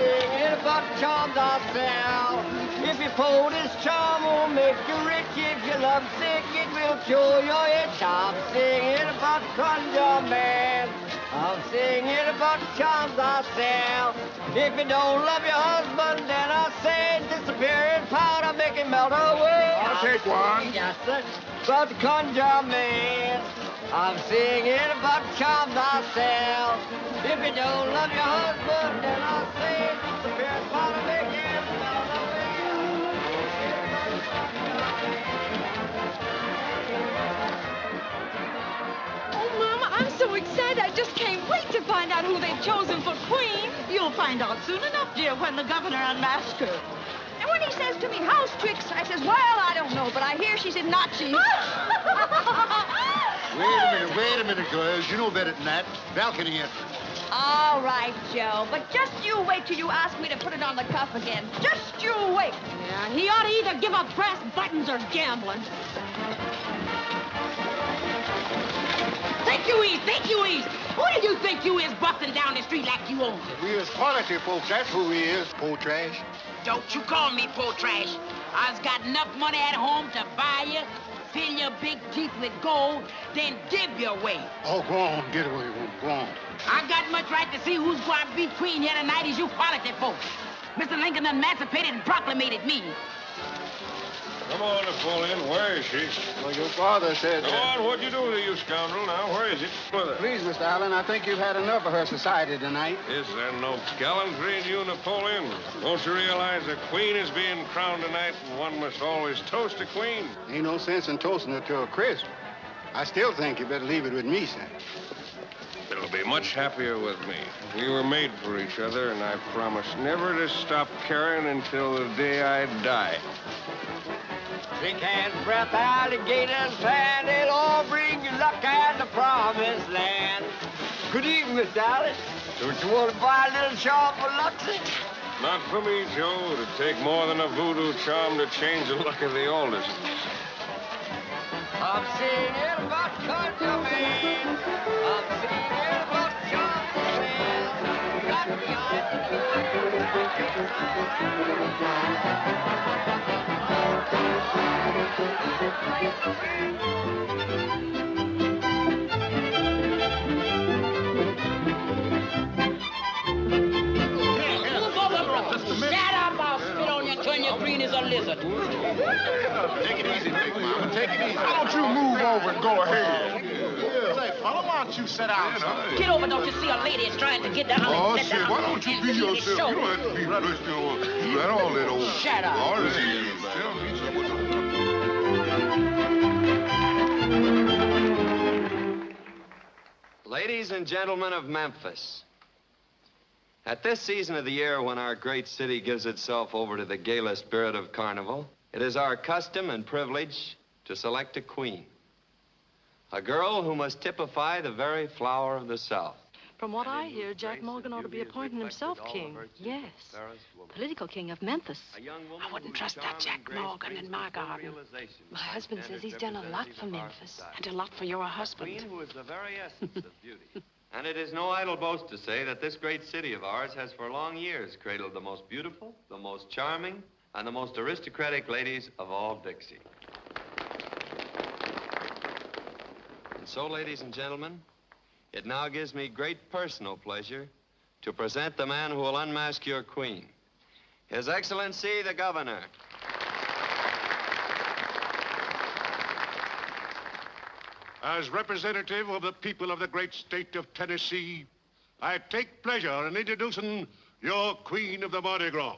singing about charms I sell. If you pull this charm will make you rich. If you're lovesick, it will cure your itch. I'm singing about conjure man. I'm singing about charms I sell. If you don't love your husband, then I say disappearing powder, make it melt away. I'll take one. Yes, sir. About the conjure man. I'm singing about charms I sell. If you don't love your husband, then I say disappearing powder, make it melt away. Oh, Mama, I'm so excited. I just can't wait to find out who they've chosen for queen. You'll find out soon enough, dear, when the governor unmasks her. And when he says to me, house tricks, I says, well, I don't know, but I hear she's in Nazi. Wait a minute, girls. You know better than that. Balcony it. All right, Joe, but just you wait till you ask me to put it on the cuff again. Just you wait. Yeah, he ought to either give up brass buttons or gambling. Think you is? Who do you think you is busting down the street like you own it? We is quality folks. That's who we is, poor trash. Don't you call me poor trash. I's got enough money at home to buy you, fill your big teeth with gold, then give you away. Oh, go on. Get away with it. Go on. I got much right to see who's going to be queen here tonight as you quality folks. Mr. Lincoln emancipated and proclamated me. Come on, Napoleon. Where is she? Well, your father said... Go on. What'd you do with her, you scoundrel? Now, where is it? With her. Please, Mr. Allen, I think you've had enough of her society tonight. Is there no gallantry in you, Napoleon? Don't you realize a queen is being crowned tonight, and one must always toast a queen? Ain't no sense in toasting her to a crisp. I still think you better leave it with me, sir. It'll be much happier with me. We were made for each other, and I promise never to stop caring until the day I die. Drink and breath, alligators, and it'll all bring you luck and the promised land. Good evening, Mr. Alice. Don't you want to buy a little charm for Luxie? Not for me, Joe. It'd take more than a voodoo charm to change the luck of the oldest. I'm singing about conjure man. I'm singing about charms I sell. Got the eyes of Shut up, I'll spit on you till you're green as a lizard. Take it easy, Big Mama. Take it easy. Why don't you move over and go ahead? Say, fella, why don't you sit down? Get over, don't you see a lady is trying to get down Oh, and sit shit, down. why don't you be yourself? You don't have to be rushed over. You let all that old... Shut up. All right, tell me something. Ladies and gentlemen of Memphis, at this season of the year when our great city gives itself over to the gala spirit of carnival, it is our custom and privilege to select a queen. A girl who must typify the very flower of the South. From what I hear, Jack Morgan ought to be appointing himself king. Yes, political king of Memphis. I wouldn't trust that Jack Morgan in my garden. My husband says he's done a lot for Memphis. And a lot for your husband. Who is the very essence of beauty. And it is no idle boast to say that this great city of ours has for long years cradled the most beautiful, the most charming, and the most aristocratic ladies of all Dixie. And so, ladies and gentlemen, it now gives me great personal pleasure to present the man who will unmask your queen, His Excellency, the Governor. As representative of the people of the great state of Tennessee, I take pleasure in introducing your Queen of the Mardi Gras.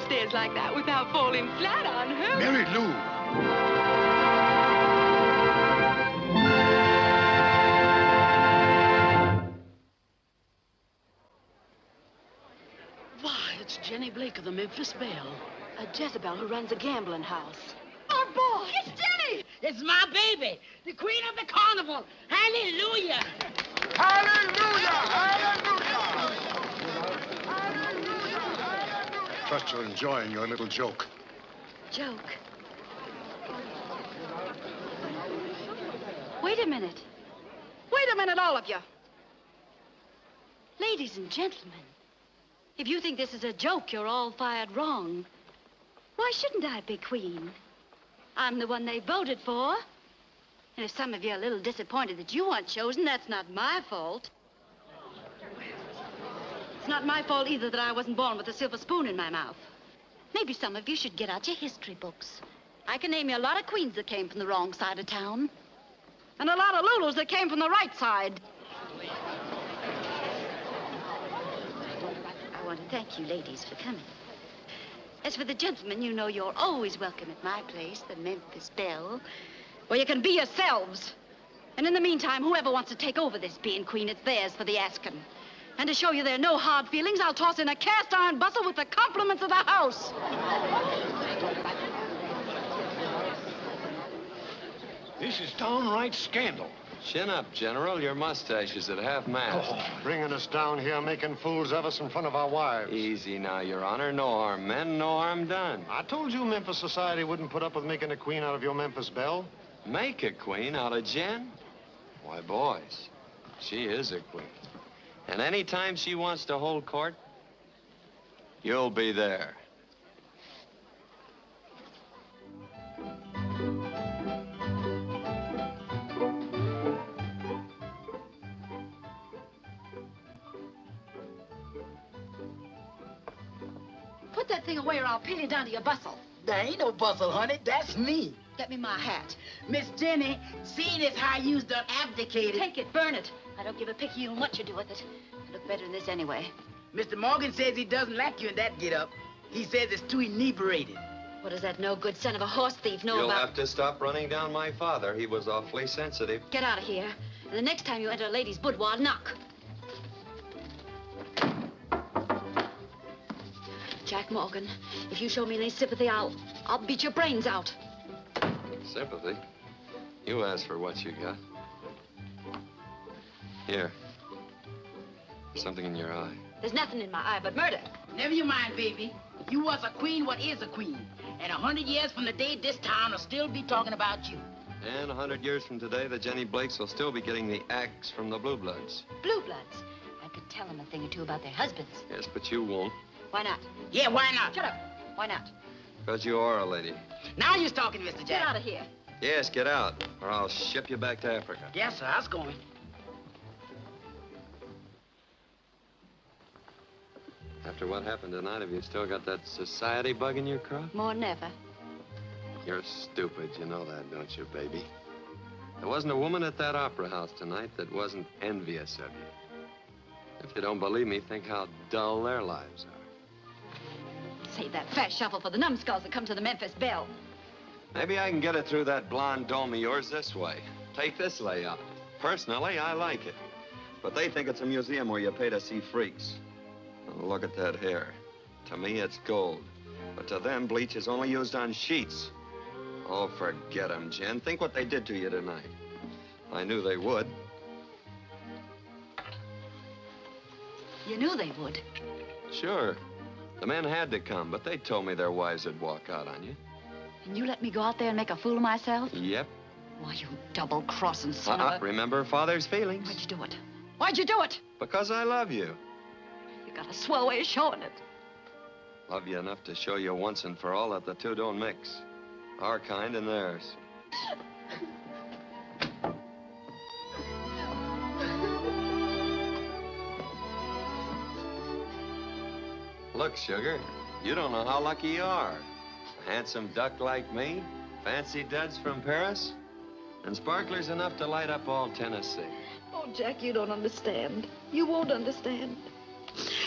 downstairs like that without falling flat on her. Mary Lou! Why, it's Jenny Blake of the Memphis Belle. A Jezebel who runs a gambling house. Our boy! It's Jenny! It's my baby, the queen of the carnival. Hallelujah! Trust you're enjoying your little joke. Joke. Wait a minute. Wait a minute, all of you. Ladies and gentlemen, if you think this is a joke, you're all fired wrong. Why shouldn't I be queen? I'm the one they voted for. And if some of you are a little disappointed that you weren't chosen, that's not my fault. It's not my fault either that I wasn't born with a silver spoon in my mouth. Maybe some of you should get out your history books. I can name you a lot of queens that came from the wrong side of town. And a lot of Lulus that came from the right side. I want to thank you ladies for coming. As for the gentlemen, you know you're always welcome at my place, the Memphis Belle, where you can be yourselves. And in the meantime, whoever wants to take over this being queen, it's theirs for the asking. And to show you there are no hard feelings, I'll toss in a cast iron bustle with the compliments of the house. This is downright scandal. Chin up, General. Your mustache is at half-mast. Bringing us down here, making fools of us in front of our wives. Easy now, Your Honor. No harm meant, no harm done. I told you Memphis society wouldn't put up with making a queen out of your Memphis Belle. Make a queen out of Jen? Why, boys, she is a queen. And any time she wants to hold court, you'll be there. Put that thing away or I'll pin you down to your bustle. There ain't no bustle, honey. That's me. Get me my hat. Miss Jenny, seeing as how you's done abdicated. Take it, burn it. I don't give a picayune what you do with it. I look better than this anyway. Mr. Morgan says he doesn't like you in that get-up. He says it's too inebriated. What does that no-good son of a horse thief know You'll about... have to stop running down my father. He was awfully sensitive. Get out of here. And the next time you enter a lady's boudoir, knock. Jack Morgan, if you show me any sympathy, I'll beat your brains out. Sympathy? You asked for what you got. Here. Something in your eye. There's nothing in my eye but murder. Never you mind, baby. You was a queen what is a queen. And 100 years from the day, this town will still be talking about you. And 100 years from today, the Jenny Blakes will still be getting the axe from the Blue Bloods. Blue Bloods? I could tell them a thing or two about their husbands. Yes, but you won't. Why not? Yeah, why not? Shut up. Why not? Because you are a lady. Now you're talking, Mr. Jack. Get out of here. Yes, get out, or I'll ship you back to Africa. Yes, sir, I was going. After what happened tonight, have you still got that society bug in your crop? More than ever. You're stupid, you know that, don't you, baby? There wasn't a woman at that opera house tonight that wasn't envious of you. If you don't believe me, think how dull their lives are. Save that fast shuffle for the numbskulls that come to the Memphis Belle. Maybe I can get it through that blonde dome of yours this way. Take this layout. Personally, I like it. But they think it's a museum where you pay to see freaks. Oh, look at that hair. To me, it's gold. But to them, bleach is only used on sheets. Oh, forget them, Jen. Think what they did to you tonight. I knew they would. You knew they would. Sure. The men had to come, but they told me their wives would walk out on you. And you let me go out there and make a fool of myself? Yep. Why, you double-crossing son of a... Remember father's feelings. Why'd you do it? Why'd you do it? Because I love you. You got a swell way of showing it. Love you enough to show you once and for all that the two don't mix. Our kind and theirs. Look, Sugar, you don't know how lucky you are. A handsome duck like me, fancy duds from Paris, and sparklers enough to light up all Tennessee. Oh, Jack, you don't understand. You won't understand.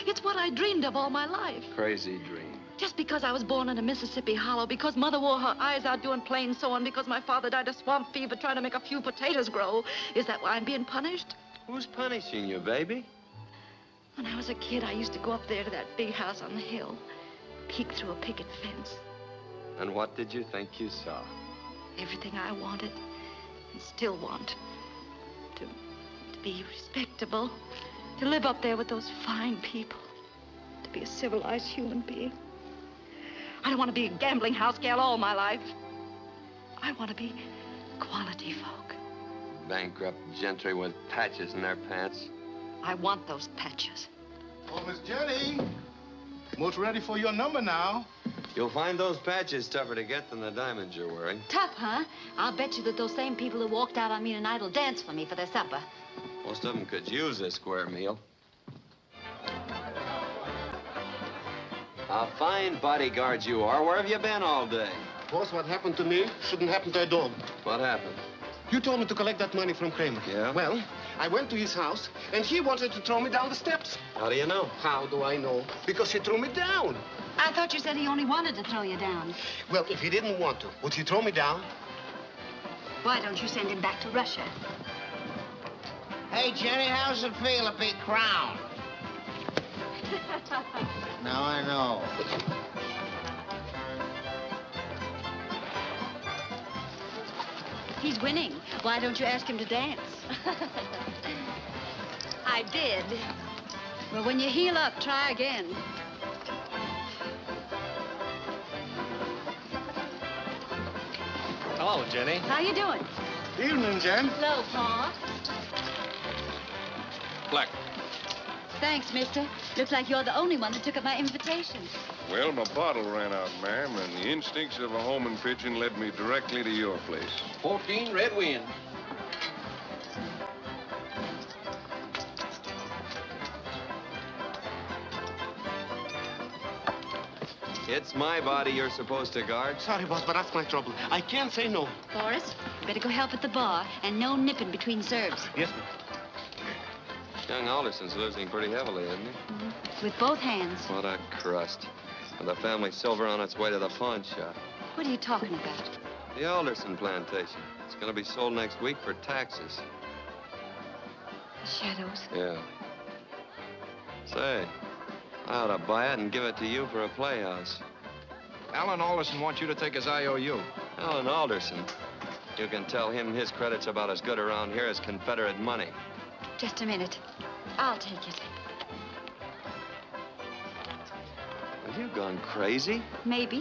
It's what I dreamed of all my life. Crazy dream. Just because I was born in a Mississippi hollow, because Mother wore her eyes out doing plain sewing, because my father died of swamp fever trying to make a few potatoes grow, is that why I'm being punished? Who's punishing you, baby? When I was a kid, I used to go up there to that big house on the hill, peek through a picket fence. And what did you think you saw? Everything I wanted and still want. To be respectable, to live up there with those fine people, to be a civilized human being. I don't want to be a gambling house gal all my life. I want to be quality folk. Bankrupt gentry with patches in their pants. I want those patches. Oh, Miss Jenny. Most ready for your number now. You'll find those patches tougher to get than the diamonds you're wearing. Tough, huh? I'll bet you that those same people who walked out on me tonight will dance for me for their supper. Most of them could use a square meal. A fine bodyguard you are. Where have you been all day? Boss, what happened to me shouldn't happen to a dog. What happened? You told me to collect that money from Kramer. Yeah? Well, I went to his house, and he wanted to throw me down the steps. How do you know? How do I know? Because he threw me down. I thought you said he only wanted to throw you down. Well, if he didn't want to, would he throw me down? Why don't you send him back to Russia? Hey, Jenny, how's it feel to be crowned? Now I know. He's winning. Why don't you ask him to dance? I did. Well, when you heal up, try again. Hello, Jenny. How you doing? Evening, Jen. Hello, Pa. Black. Thanks, mister. Looks like you're the only one that took up my invitation. Well, my bottle ran out, ma'am, and the instincts of a homing pigeon led me directly to your place. 14 Red Wind. It's my body you're supposed to guard. Sorry, boss, but that's my trouble. I can't say no. Boris, you better go help at the bar, and no nipping between serves. Yes, ma'am. Young Alderson's losing pretty heavily, isn't he? With both hands. What a crust. With the family silver on its way to the pawn shop. What are you talking about? The Alderson plantation. It's going to be sold next week for taxes. The shadows. Yeah. Say, I ought to buy it and give it to you for a playhouse. Alan Alderson wants you to take his IOU. Alan Alderson. You can tell him his credit's about as good around here as Confederate money. Just a minute. I'll take it. Have you gone crazy? Maybe.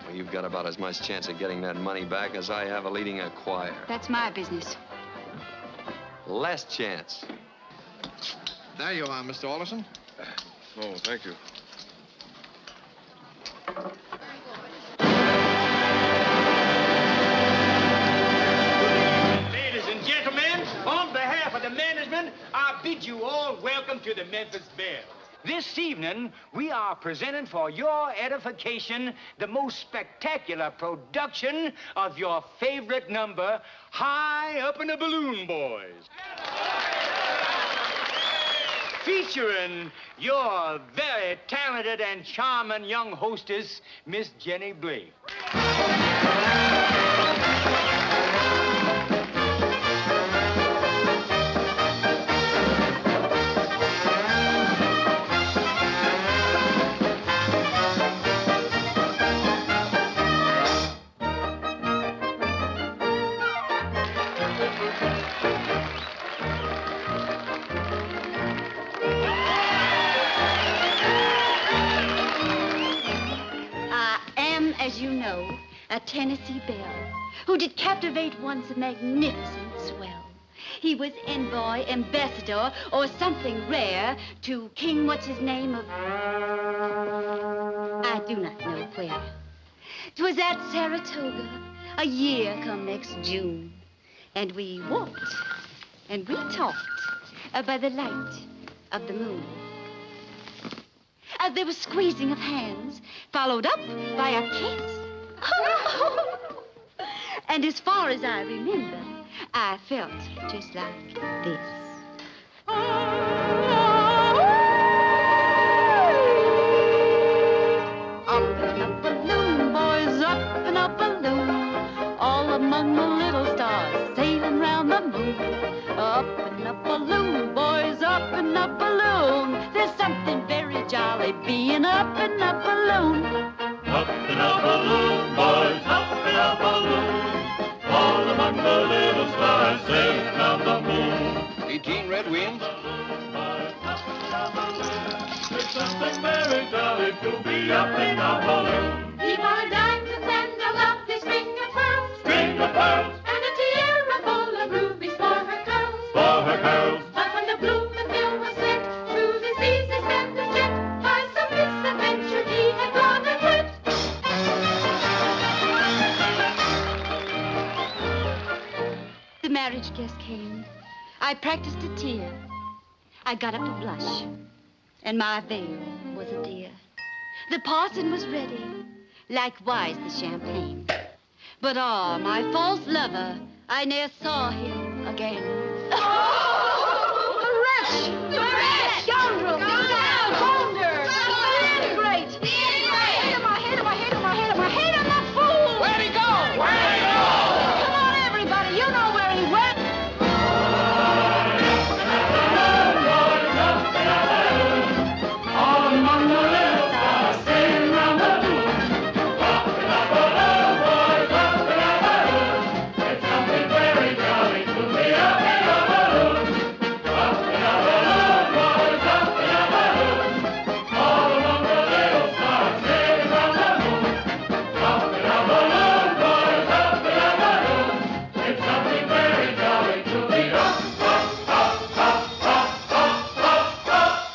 Well, you've got about as much chance of getting that money back as I have of leading a choir. That's my business. Less chance. There you are, Mr. Alderson. Oh, thank you. Ladies and gentlemen, on behalf of the management, I bid you all welcome to the Memphis Belle. This evening, we are presenting for your edification the most spectacular production of your favorite number, High Up in the Balloon Boys. Featuring your very talented and charming young hostess, Miss Jenny Blake. As you know, a Tennessee belle who did captivate once a magnificent swell. He was envoy, ambassador, or something rare to King what's-his-name of... I do not know where. 'Twas at Saratoga, a year come next June. And we walked, and we talked by the light of the moon. There was squeezing of hands, followed up by a kiss. And as far as I remember, I felt just like this. being up in a balloon. Up in a balloon, boys, up in a balloon. All among the little stars, sailing round the moon. 18 red wings. It's something very jolly to be up in a balloon. He wore diamonds and a lovely string of pearls. String of pearls. And a tiara full of rubies for her curls. For her curls. But when the Bloomingville was sent through this easy spender's jet, by some misadventure he had gone and went. The marriage guest came. I practiced a tear. I got up to blush. And my veil was a dear. The parson was ready, likewise the champagne. But my false lover, I ne'er saw him again. The wretch! The wretch! Scoundrel! Down! Bounder! Disintegrate! Hit him, I hit him, I hit him, I hit him, I hit him, the fool! Where'd he go? Where'd he go? Come on, everybody, you know where he went. All among the little stars, sailing round the moon. Up in a balloon, boys, up in a balloon. It's something very jolly to be up in a balloon. Up in a balloon, boys, up in a balloon. All among the little stars, sailing round the moon. Up in a balloon, boys, up in a balloon. It's something very jolly to be up, up, up, up, up, up, up, up.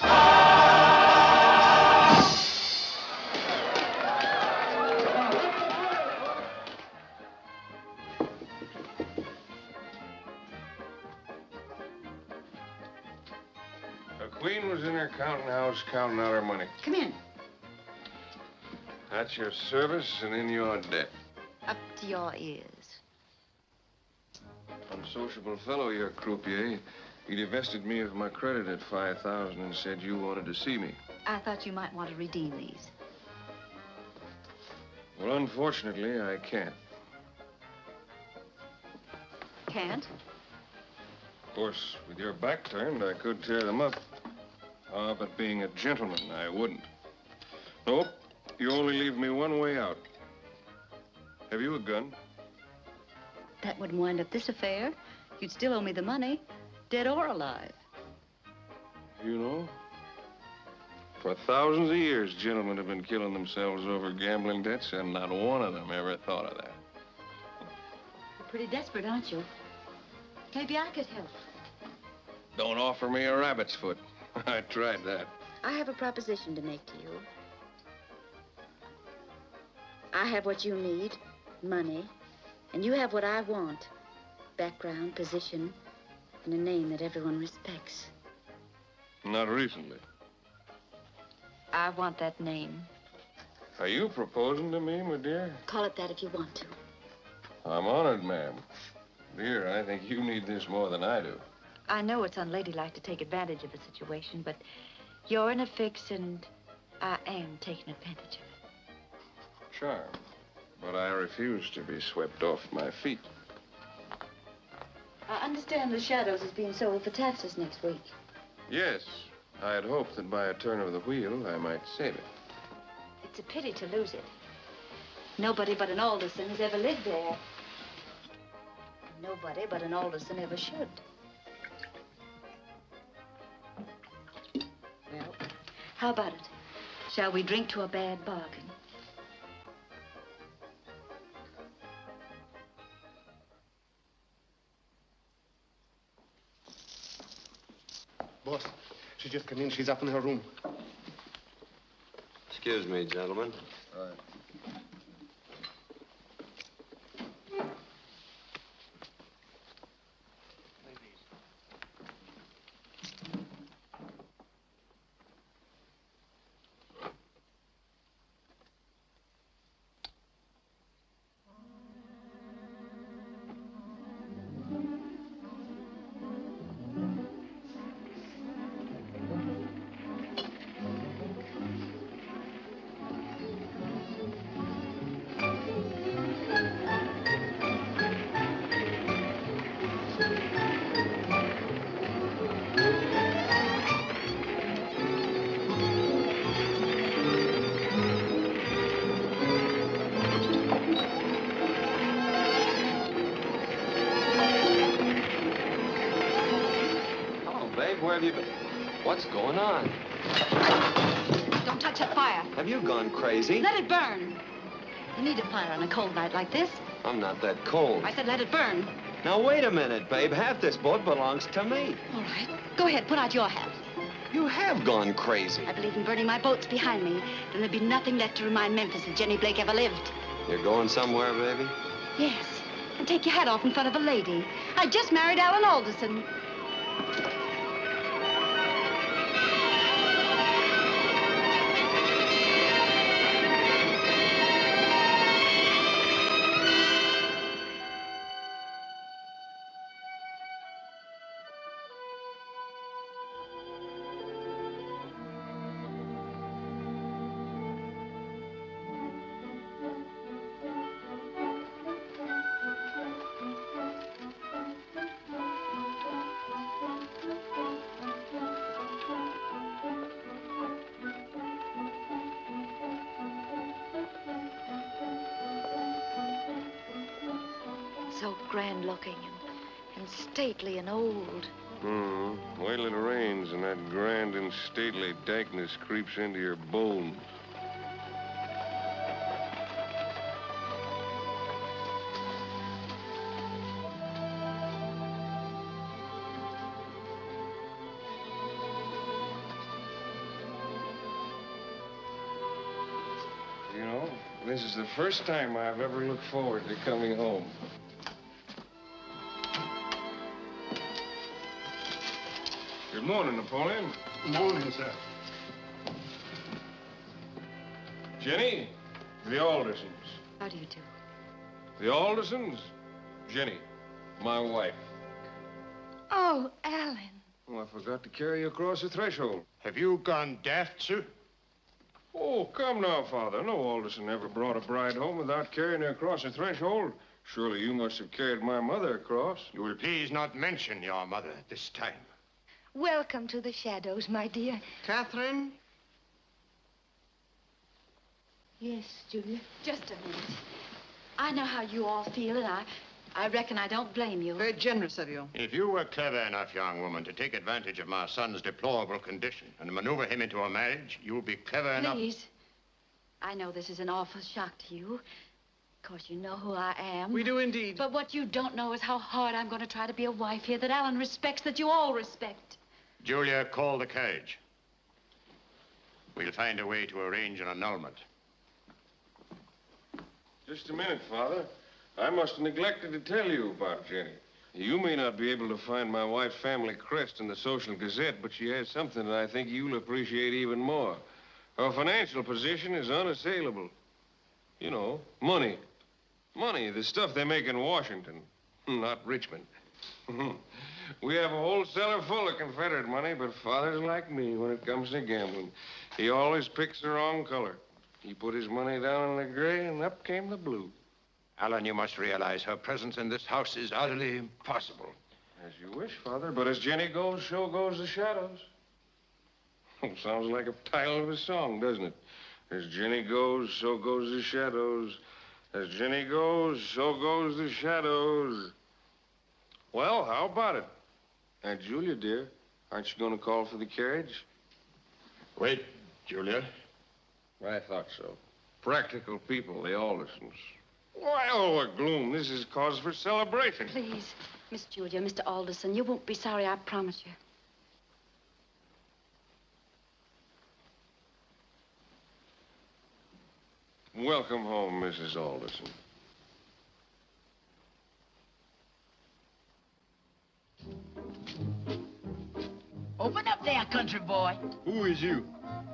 The Queen was in her counting house counting out her money. Come in. That's your service and in your debt. Up to your ears. Unsociable fellow, your croupier. He divested me of my credit at 5,000 and said you wanted to see me. I thought you might want to redeem these. Well, unfortunately, I can't. Can't? Of course, with your back turned, I could tear them up. But being a gentleman, I wouldn't. Nope, you only leave me one way out. Have you a gun? That wouldn't wind up this affair. You'd still owe me the money, dead or alive. You know, for thousands of years, gentlemen have been killing themselves over gambling debts, and not one of them ever thought of that. You're pretty desperate, aren't you? Maybe I could help. Don't offer me a rabbit's foot. I tried that. I have a proposition to make to you. I have what you need, money, and you have what I want. Background, position, and a name that everyone respects. Not recently. I want that name. Are you proposing to me, my dear? Call it that if you want to. I'm honored, ma'am. Dear, I think you need this more than I do. I know it's unladylike to take advantage of a situation, but you're in a fix, and I am taking advantage of it. Charm. But I refuse to be swept off my feet. I understand the Shadows is being sold for taxes next week. Yes. I had hoped that by a turn of the wheel, I might save it. It's a pity to lose it. Nobody but an Alderson has ever lived there. Nobody but an Alderson ever should. Well, how about it? Shall we drink to a bad bargain? Boss, she just come in. She's up in her room. Excuse me, gentlemen. All right. Babe, where have you been? What's going on? Don't touch that fire. Have you gone crazy? Let it burn. You need a fire on a cold night like this. I'm not that cold. I said let it burn. Now, wait a minute, babe. Half this boat belongs to me. All right. Go ahead, put out your half. You have gone crazy. I believe in burning my boats behind me. Then there'd be nothing left to remind Memphis that Jenny Blake ever lived. You're going somewhere, baby? Yes. And take your hat off in front of a lady. I just married Alan Alderson. So grand looking and stately and old. Wait till it rains and that grand and stately dankness creeps into your bones. You know, this is the first time I've ever looked forward to coming home. Good morning, Napoleon. Morning, sir. Jenny, the Aldersons. How do you do? The Aldersons? Jenny, my wife. Oh, Alan. Oh, I forgot to carry you across the threshold. Have you gone daft, sir? Oh, come now, Father. No Alderson ever brought a bride home without carrying her across the threshold. Surely you must have carried my mother across. You will please not mention your mother at this time. Welcome to the shadows, my dear. Catherine? Yes, Julia. Just a minute. I know how you all feel, and I reckon I don't blame you. Very generous of you. If you were clever enough, young woman, to take advantage of my son's deplorable condition and maneuver him into a marriage, you would be clever enough. Please. I know this is an awful shock to you. Of course, you know who I am. We do indeed. But what you don't know is how hard I'm going to try to be a wife here that Alan respects, that you all respect. Julia, call the carriage. We'll find a way to arrange an annulment. Just a minute, Father. I must have neglected to tell you about Jenny. You may not be able to find my wife's family crest in the Social Gazette, but she has something that I think you'll appreciate even more. Her financial position is unassailable. You know, money. Money, the stuff they make in Washington, not Richmond. We have a whole cellar full of Confederate money, but Father's like me when it comes to gambling. He always picks the wrong color. He put his money down in the gray, and up came the blue. Alan, you must realize her presence in this house is utterly impossible. As you wish, Father, but as Jenny goes, so goes the shadows. Sounds like a title of a song, doesn't it? As Jenny goes, so goes the shadows. As Jenny goes, so goes the shadows. Well, how about it? Aunt Julia, dear, aren't you going to call for the carriage? Wait, Julia. I thought so. Practical people, the Aldersons. Why all the gloom? This is cause for celebration. Please, Miss Julia, Mr. Alderson, you won't be sorry, I promise you. Welcome home, Mrs. Alderson. Open up there, country boy. Who is you?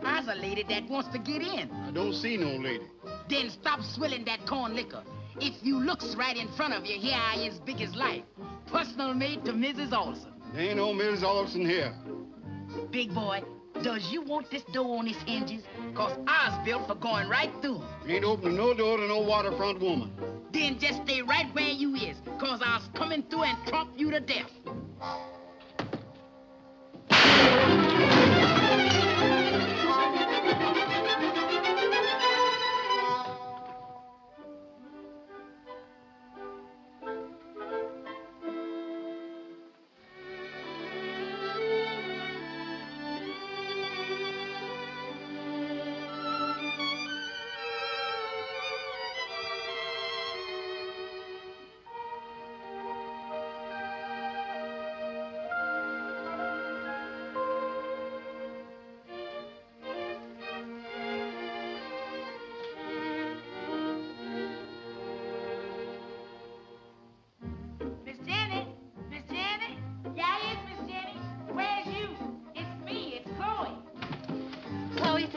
I's a lady that wants to get in. I don't see no lady. Then stop swilling that corn liquor. If you looks right in front of you, here I is big as life. Personal maid to Mrs. Alderson. There ain't no Mrs. Alderson here. Big boy, does you want this door on its hinges? Cause I's built for going right through. You ain't opening no door to no waterfront woman. Then just stay right where you is, cause I's coming through and trump you to death.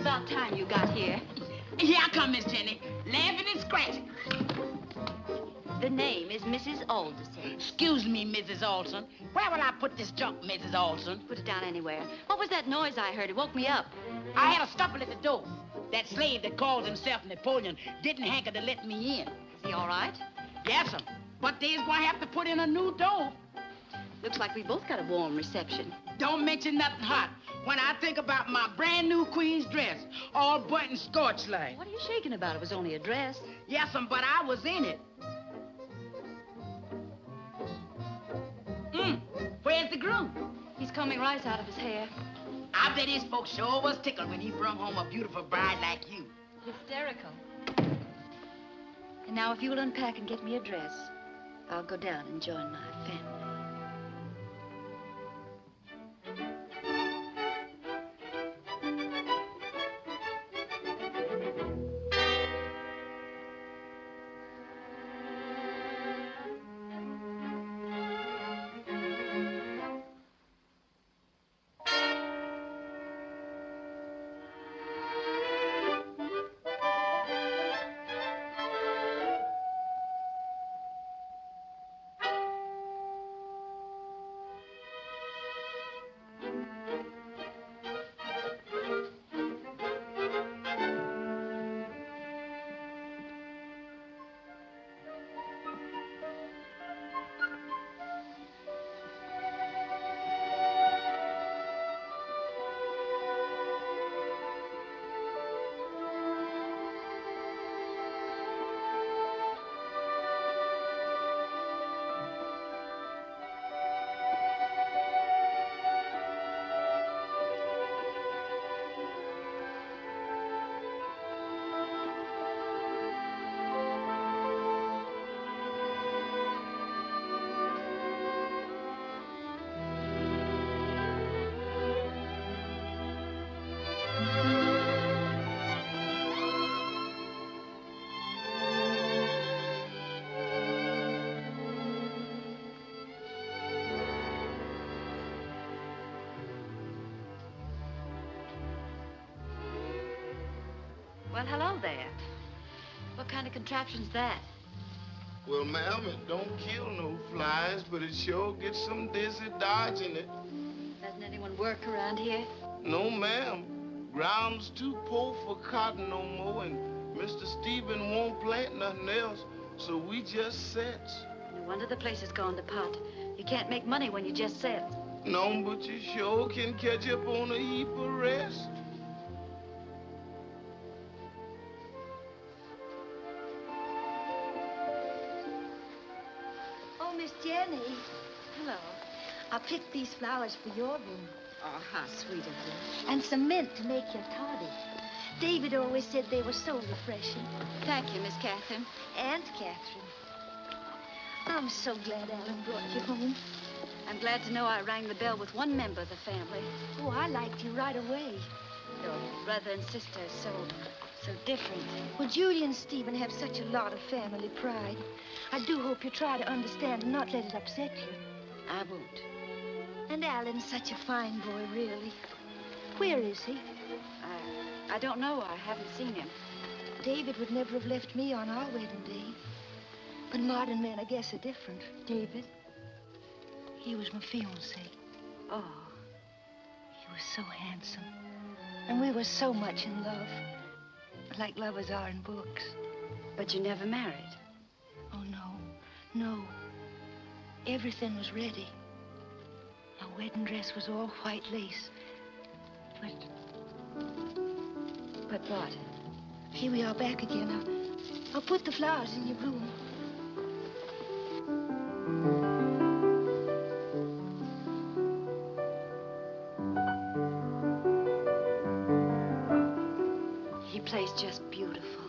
about time you got here. Here I come, Miss Jenny, laughing and scratching. The name is Mrs. Alderson. Excuse me, Mrs. Alderson. Where will I put this junk, Mrs. Alderson? Put it down anywhere. What was that noise I heard? It woke me up. I had a scuffle at the door. That slave that calls himself Napoleon didn't hanker to let me in. Is he all right? Yes'm. But they's gonna have to put in a new door. Looks like we both got a warm reception. Don't mention nothing hot. When I think about my brand new queen's dress, all button scorched like. What are you shaking about? It was only a dress. Yes'm, but I was in it. Where's the groom? He's combing rice out of his hair. I bet his folks sure was tickled when he brung home a beautiful bride like you. Hysterical. And now if you'll unpack and get me a dress, I'll go down and join my family. Well, hello there. What kind of contraption's that? Well, ma'am, it don't kill no flies, but it sure gets some dizzy dodging it. Doesn't anyone work around here? No, ma'am. Ground's too poor for cotton no more, and Mr. Stephen won't plant nothing else, so we just sets. No wonder the place has gone to pot. You can't make money when you just set. No, but you sure can catch up on a heap of rest. Oh, Miss Jenny, Hello. I picked these flowers for your room. Oh, how sweet of you. And some mint to make your toddy. David always said they were so refreshing. Thank you, Miss Catherine. Aunt Catherine. I'm so glad Alan brought you home. I'm glad to know I rang the bell with one member of the family. Oh, I liked you right away. Your brother and sister are so different. Well, Julie and Stephen have such a lot of family pride. I do hope you try to understand and not let it upset you. I won't. And Alan's such a fine boy, really. Where is he? I don't know. I haven't seen him. David would never have left me on our wedding day. But modern men, I guess, are different. David, he was my fiancé. Oh. He was so handsome. And we were so much in love. Like lovers are in books. But you never married? Oh, no. Everything was ready. My wedding dress was all white lace. But what? Here we are back again. I'll put the flowers in your room. He plays just beautiful.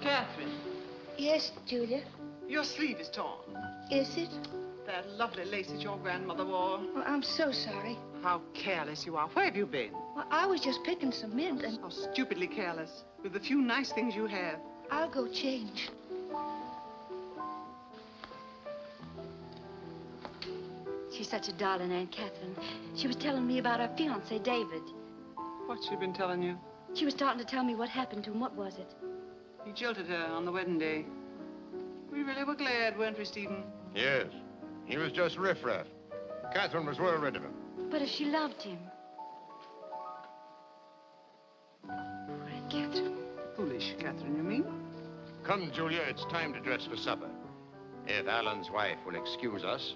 Catherine. Yes, Julia? Your sleeve is torn. Is it? That lovely lace that your grandmother wore. Well, I'm so sorry. How careless you are. Where have you been? Well, I was just picking some mint and... How stupidly careless. With the few nice things you have. I'll go change. She's such a darling, Aunt Catherine. She was telling me about her fiancé, David. What's she been telling you? She was starting to tell me what happened to him. What was it? He jilted her on the wedding day. We really were glad, weren't we, Stephen? Yes. He was just riffraff. Catherine was well rid of him. But if she loved him. Poor Aunt Catherine. Foolish, Catherine, you mean? Come, Julia, it's time to dress for supper. If Alan's wife will excuse us.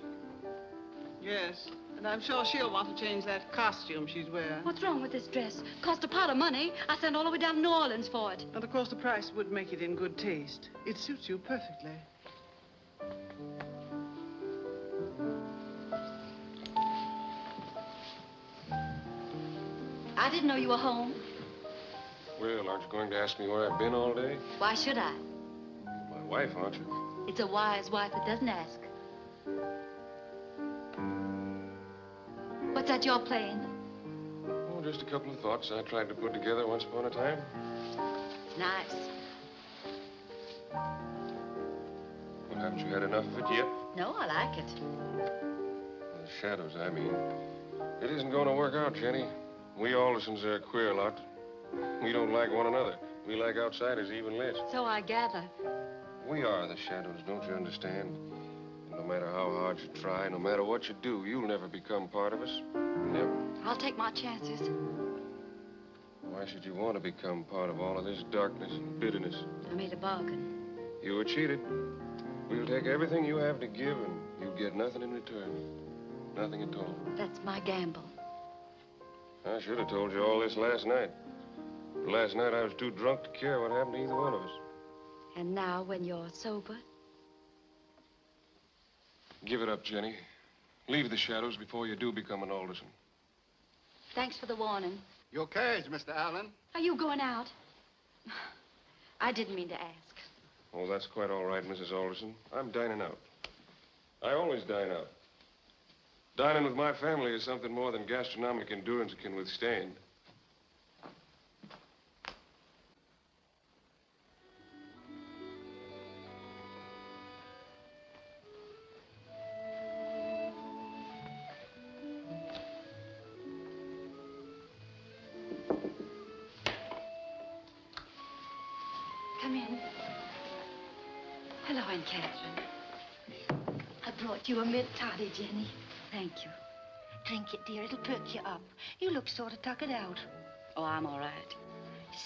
Yes, and I'm sure she'll want to change that costume she's wearing. What's wrong with this dress? Cost a pot of money. I sent all the way down to New Orleans for it. And of course the price would make it in good taste. It suits you perfectly. I didn't know you were home. Well, aren't you going to ask me where I've been all day? Why should I? My wife, aren't you? It's a wise wife that doesn't ask. What's that you're playing? Oh, just a couple of thoughts I tried to put together once upon a time. Nice. Well, haven't you had enough of it yet? No, I like it. The shadows, I mean. It isn't going to work out, Jenny. We Aldersons are a queer lot. We don't like one another. We like outsiders even less. So I gather. We are the shadows, don't you understand? And no matter how hard you try, no matter what you do, you'll never become part of us. Never. I'll take my chances. Why should you want to become part of all of this darkness and bitterness? I made a bargain. You were cheated. We'll take everything you have to give, and you'll get nothing in return. Nothing at all. That's my gamble. I should have told you all this last night. But last night I was too drunk to care what happened to either one of us. And now, when you're sober? Give it up, Jenny. Leave the shadows before you do become an Alderson. Thanks for the warning. Your carriage, Mr. Allen. Are you going out? I didn't mean to ask. Oh, that's quite all right, Mrs. Alderson. I'm dining out. I always dine out. Dining with my family is something more than gastronomic endurance can withstand. Come in. Hello, Aunt Catherine. I brought you a mint toddy, Jenny. Thank you. Drink it, dear. It'll perk you up. You look sort of tuckered out. Oh, I'm all right.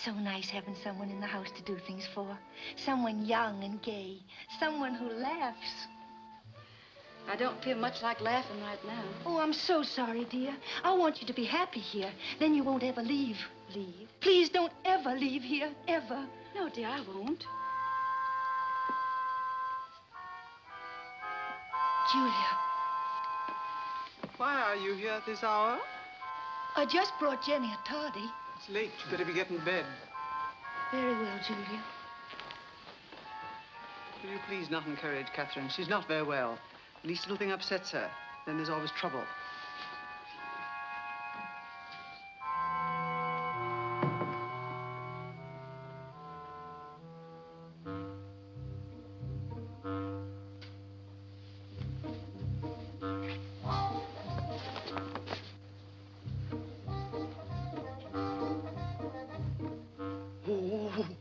So nice having someone in the house to do things for. Someone young and gay. Someone who laughs. I don't feel much like laughing right now. Oh, I'm so sorry, dear. I want you to be happy here. Then you won't ever leave. Leave? Please don't ever leave here, ever. No, dear, I won't. Julia. Why are you here at this hour? I just brought Jenny a toddy. It's late. You better be getting to bed. Very well, Julia. Will you please not encourage Catherine? She's not very well. The least little thing upsets her. Then there's always trouble.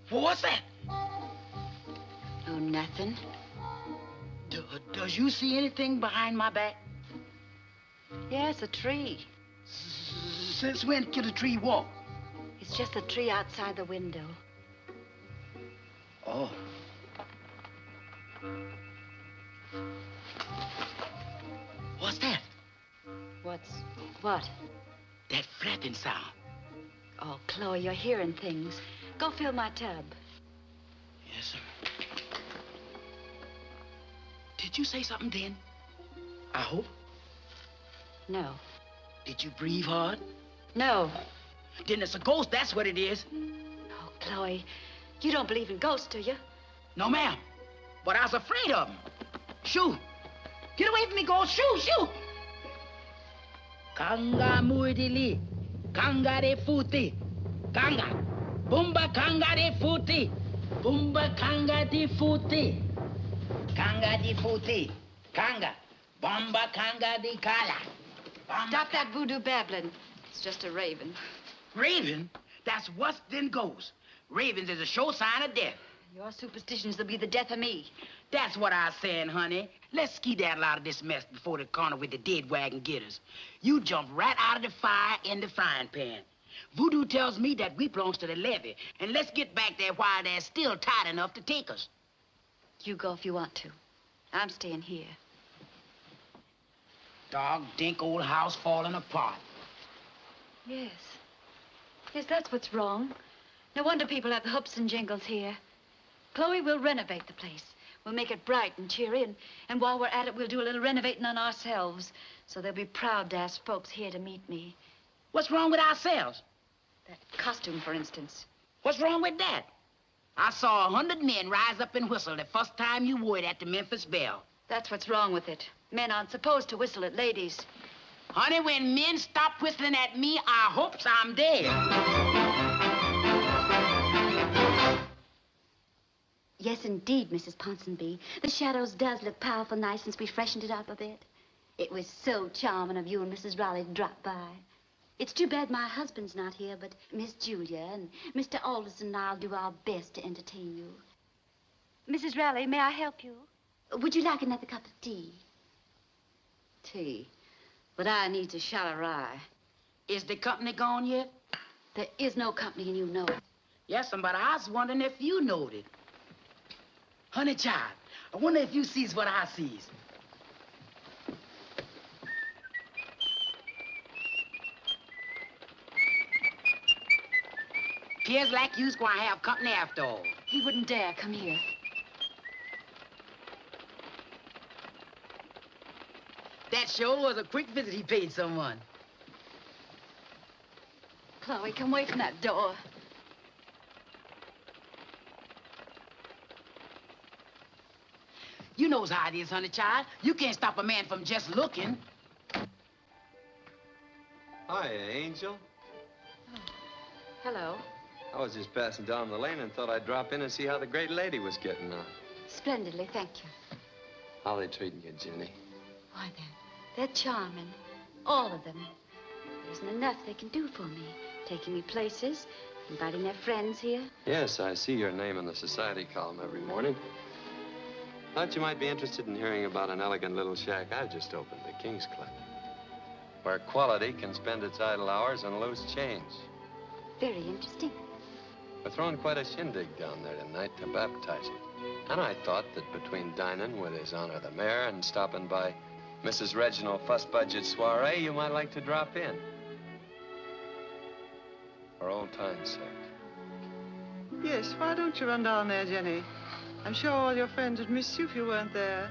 What's that? Oh, nothing. Does you see anything behind my back? Yes, a tree. Since when can a tree walk? It's just a tree outside the window. Oh. What's that? What? That flapping sound. Oh, Chloe, you're hearing things. Go fill my tub. Yes, sir. Did you say something then? I hope. No. Did you breathe hard? No. Then it's a ghost, that's what it is. Oh, Chloe, you don't believe in ghosts, do you? No, ma'am. But I was afraid of them. Shoo. Get away from me, ghost. Shoo, shoo. Kanga muidili. Kanga de futi. Kanga. Bumba kanga de futi. Bumba kanga de futi. Kanga de futi. Kanga. Bomba Kanga di Kala. Stop that voodoo babbling. It's just a raven. Raven? That's worse than ghosts. Ravens is a sure sign of death. Your superstitions will be the death of me. That's what I was saying, honey. Let's skedaddle out of this mess before the corner with the dead wagon get us. You jump right out of the fire in the frying pan. Voodoo tells me that we belongs to the levee, and let's get back there while they're still tight enough to take us. You go if you want to. I'm staying here. Dog dink old house falling apart. Yes. Yes, that's what's wrong. No wonder people have the hoops and jingles here. Chloe will renovate the place. We'll make it bright and cheery, and while we're at it, we'll do a little renovating on ourselves, so they'll be proud to ask folks here to meet me. What's wrong with ourselves? That costume, for instance. What's wrong with that? I saw 100 men rise up and whistle the first time you wore it at the Memphis Belle. That's what's wrong with it. Men aren't supposed to whistle at ladies. Honey, when men stop whistling at me, I hopes I'm dead. Yes, indeed, Mrs. Ponsonby. The Shadows does look powerful nice since we freshened it up a bit. It was so charming of you and Mrs. Raleigh to drop by. It's too bad my husband's not here, but Miss Julia and Mr. Alderson and I'll do our best to entertain you. Mrs. Raleigh, may I help you? Would you like another cup of tea? Tea? But I need a shot of rye. Is the company gone yet? There is no company, and you know it. Yes, but I was wondering if you knowed it. Honey child, I wonder if you sees what I sees. Appears like you's gonna have company after all. He wouldn't dare come here. That sure was a quick visit he paid someone. Chloe, come away from that door. You knows how it is, honey child. You can't stop a man from just looking. Hi, Angel. Hello. I was just passing down the lane and thought I'd drop in and see how the great lady was getting on. Splendidly, thank you. How they treating you, Jenny? Why, they're charming. All of them. There isn't enough they can do for me. Taking me places, inviting their friends here. Yes, I see your name in the society column every morning. Thought you might be interested in hearing about an elegant little shack I've just opened, the King's Club, where quality can spend its idle hours on loose change. Very interesting. We're throwing quite a shindig down there tonight to baptize it. And I thought that between dining with His Honor the Mayor and stopping by Mrs. Reginald Fuss Budget's soiree, you might like to drop in. For old time's sake. Yes, why don't you run down there, Jenny? I'm sure all your friends would miss you if you weren't there.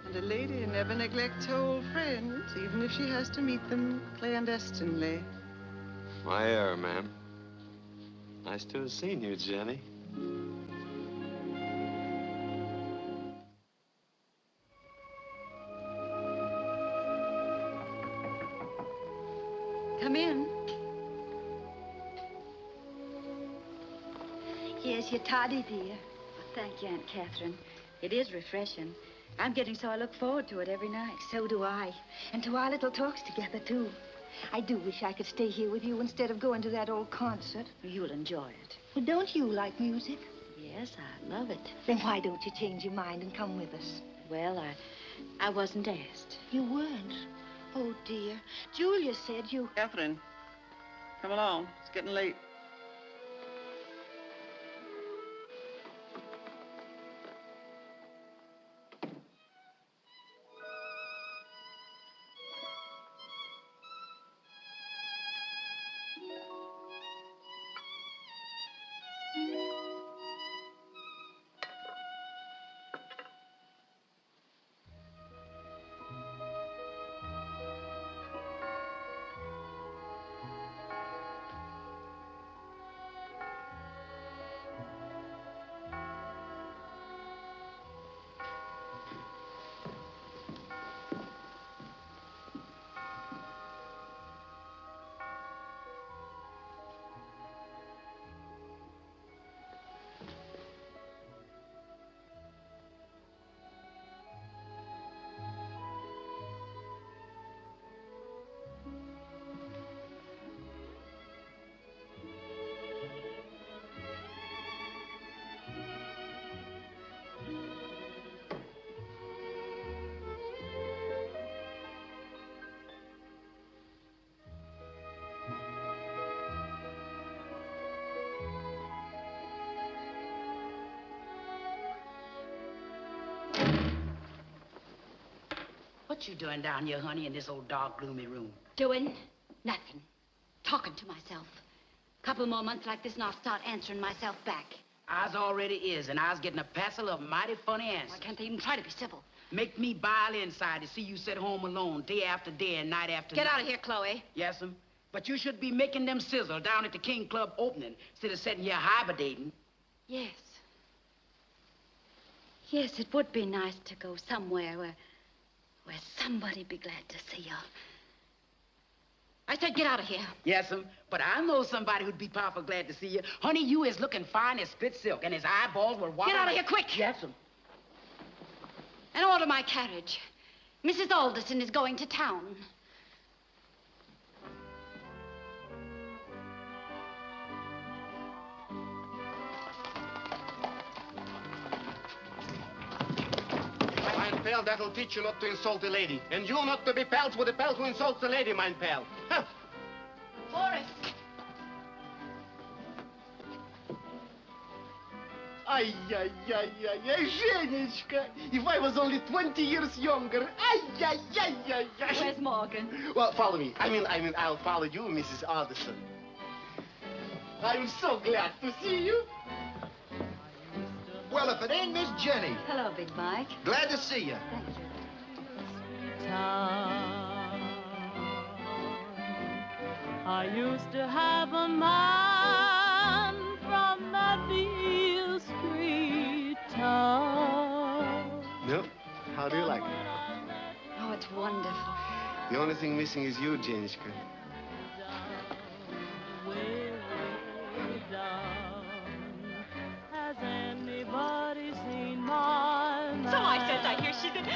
And a lady never neglects her old friends, even if she has to meet them clandestinely. My error, ma'am. Nice to have seen you, Jenny. Come in. Here's your toddy, dear. Well, thank you, Aunt Catherine. It is refreshing. I'm getting so I look forward to it every night. So do I. And to our little talks together, too. I do wish I could stay here with you instead of going to that old concert. You'll enjoy it. Well, don't you like music? Yes, I love it. Then why don't you change your mind and come with us? Well, I wasn't asked. You weren't? Oh, dear. Julia said you... Catherine, come along. It's getting late. What you doing down here, honey, in this old dark, gloomy room? Doing nothing. Talking to myself. Couple more months like this and I'll start answering myself back. Ours already is, and I's getting a passel of mighty funny answers. Why can't they even try to be civil? Make me bile inside to see you sit home alone day after day and night after Get night. out of here, Chloe. Yes'm. But you should be making them sizzle down at the King Club opening instead of sitting here hibernating. Yes. Yes, it would be nice to go somewhere where somebody'd be glad to see you. I said get out of here. Yes'm. But I know somebody who'd be powerful glad to see you. Honey, you is looking fine as split silk, and his eyeballs were watering. Get out of here, quick! Yes'm. And order my carriage. Mrs. Alderson is going to town. Mein pal, that'll teach you not to insult a lady. And you not to be pals with a pal who insults a lady, mein pal. Huh. Boris. Ay, ay, ay, ay, ay, Женечка. If I was only 20 years younger. Ay, ay, ay, ay, ay. Where's Morgan? Well, follow me. I mean, I'll follow you, Mrs. Alderson. I'm so glad to see you. Well, if it ain't Miss Jenny. Hello, Big Mike. Glad to see you. Thank you. I used to have a man from that Beale Street town. No? How do you like it? Oh, it's wonderful. The only thing missing is you, Jenishka. Has anybody seen my man? So I says, I hear she said,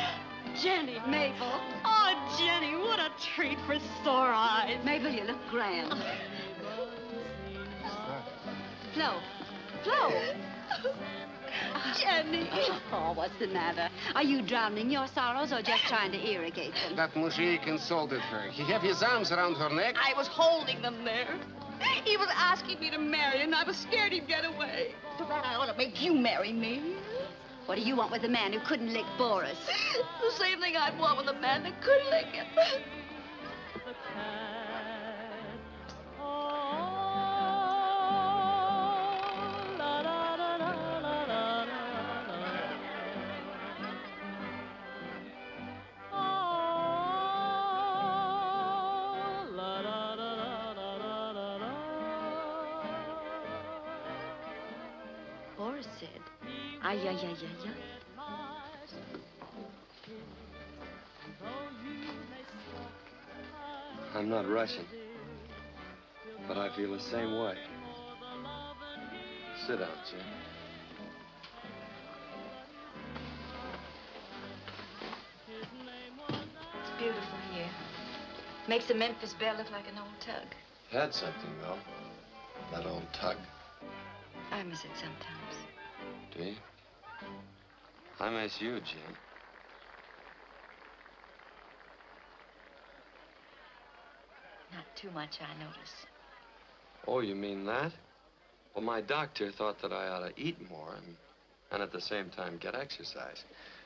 Jenny. Mabel. Oh, Jenny, what a treat for sore eyes. Mabel, you look grand. Flo. Flo. Jenny. Oh, what's the matter? Are you drowning your sorrows or just trying to irrigate them? That mujik insulted her. He had his arms around her neck. I was holding them there. He was asking me to marry him, and I was scared he'd get away. So that I ought to make you marry me. What do you want with a man who couldn't lick Boris? The same thing I'd want with a man that could lick him. Boris said, ay, ay, ay, ay, ay. I'm not Russian, but I feel the same way. Sit down, Jim. It's beautiful here. Makes the Memphis Belle look like an old tug. Had something, though. That old tug. I miss it sometimes. Do you? I miss you, Jim. Not too much, I notice. Oh, you mean that? Well, my doctor thought that I ought to eat more and at the same time get exercise.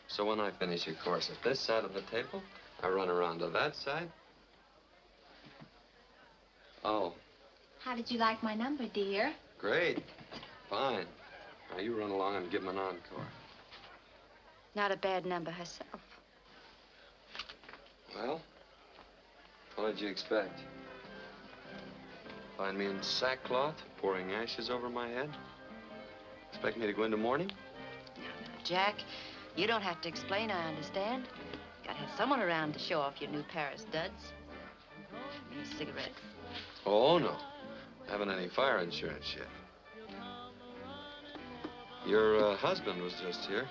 So when I finish a course at this side of the table, I run around to that side. Oh, How did you like my number, dear? great. Fine. Now you run along and give him an encore. Not a bad number herself. Well, what did you expect? Find me in sackcloth, pouring ashes over my head? Expect me to go into mourning? Jack, you don't have to explain, I understand. Gotta have someone around to show off your new Paris duds. Give me a cigarette. Oh, no. Haven't any fire insurance yet. Your husband was just here.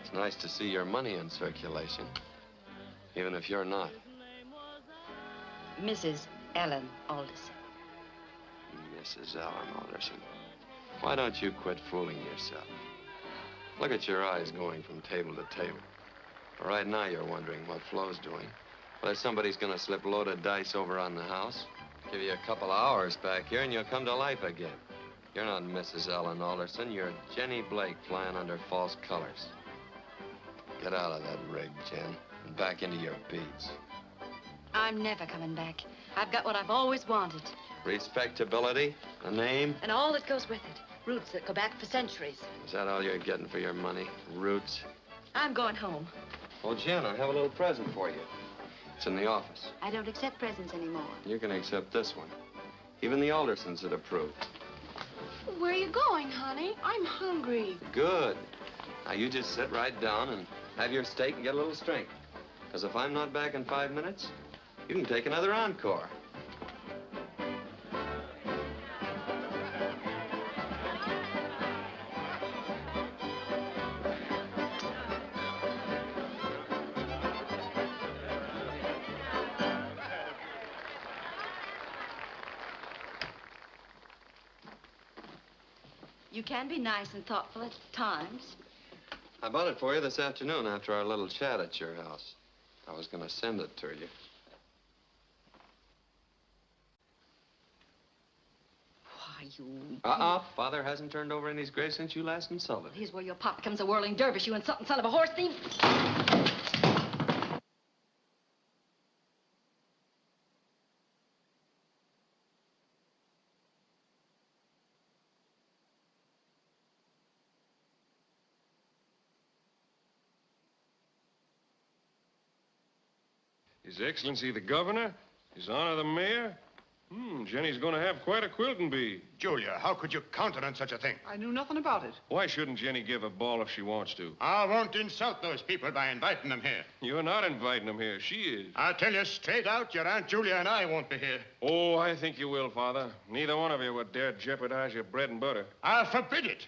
It's nice to see your money in circulation, even if you're not. Mrs. Ellen Alderson. Mrs. Ellen Alderson. Why don't you quit fooling yourself? Look at your eyes going from table to table. Right now you're wondering what Flo's doing. Whether somebody's gonna slip loaded dice over on the house. Give you a couple of hours back here and you'll come to life again. You're not Mrs. Ellen Alderson. You're Jenny Blake flying under false colors. Get out of that rig, Jen, and back into your beads. I'm never coming back. I've got what I've always wanted. Respectability, a name. And all that goes with it. Roots that go back for centuries. Is that all you're getting for your money? Roots? I'm going home. Well, Jen, I have a little present for you. It's in the office. I don't accept presents anymore. You can accept this one. Even the Aldersons would approve. Where are you going, honey? I'm hungry. Good. Now, you just sit right down and have your steak and get a little strength. Because if I'm not back in 5 minutes, you can take another encore. You can be nice and thoughtful at times. I bought it for you this afternoon after our little chat at your house. I was going to send it to you. Why, you... Father hasn't turned over in his grave since you last insulted him. Here's where your pop becomes a whirling dervish, you insulting son of a horse thief. His Excellency the Governor, His Honor the Mayor. Jenny's going to have quite a quilting bee. Julia, how could you countenance such a thing? I knew nothing about it. Why shouldn't Jenny give a ball if she wants to? I won't insult those people by inviting them here. You're not inviting them here. She is. I'll tell you straight out, your Aunt Julia and I won't be here. Oh, I think you will, Father. Neither one of you would dare jeopardize your bread and butter. I'll forbid it.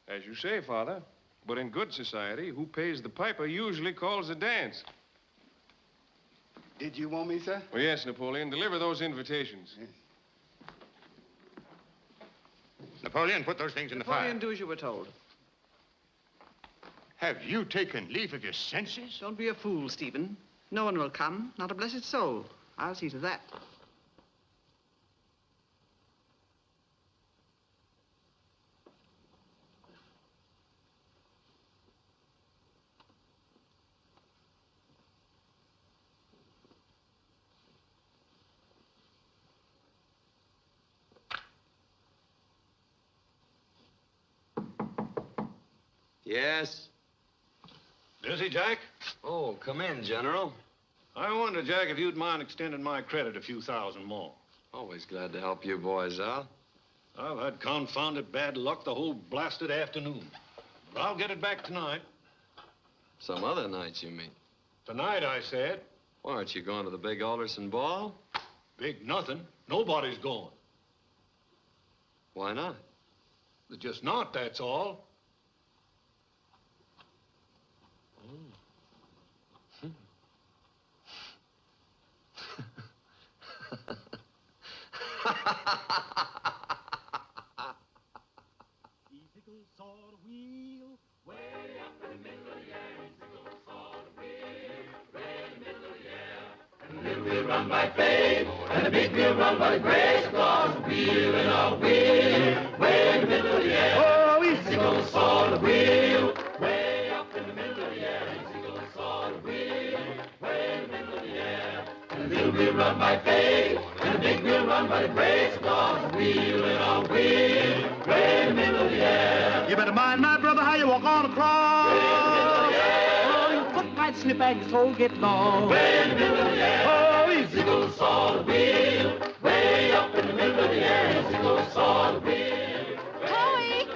As you say, Father. But in good society, who pays the piper usually calls the dance. Did you want me, sir? Well, yes, Napoleon. Deliver those invitations. Yes. Napoleon, put those things in the fire. Napoleon, do as you were told. Have you taken leave of your senses? Don't be a fool, Stephen. No one will come, not a blessed soul. I'll see to that. Yes? Busy, Jack? Oh, come in, General. I wonder, Jack, if you'd mind extending my credit a few thousand more. Always glad to help you boys out. I've had confounded bad luck the whole blasted afternoon. But I'll get it back tonight. Some other nights, you mean? Tonight, I said. Why, aren't you going to the big Alderson ball? Big nothing. Nobody's going. Why not? They're just not, that's all. Easy goes on a wheel, way up in the middle of the air. Easy goes on a wheel, way in the middle of the air. And the little wheel run by faith, and the big wheel run by the grace. Across the wheel and a wheel, way in the middle of the air. Oh, easy goes on a wheel, way up in the middle of the air. Easy goes on a wheel, way in the middle of the air. And the little wheel run by faith, and the big wheel run by the grace. Across the wheel and a wheel, way in the middle of the air. You better mind, my brother, how you walk on across. Way in the middle of the air. Oh, your foot might slip and your toe get lost. Way in the middle of the air. Oh, easy goes on the wheel. Way up in the middle of the air. Easy goes on the wheel. Chloe!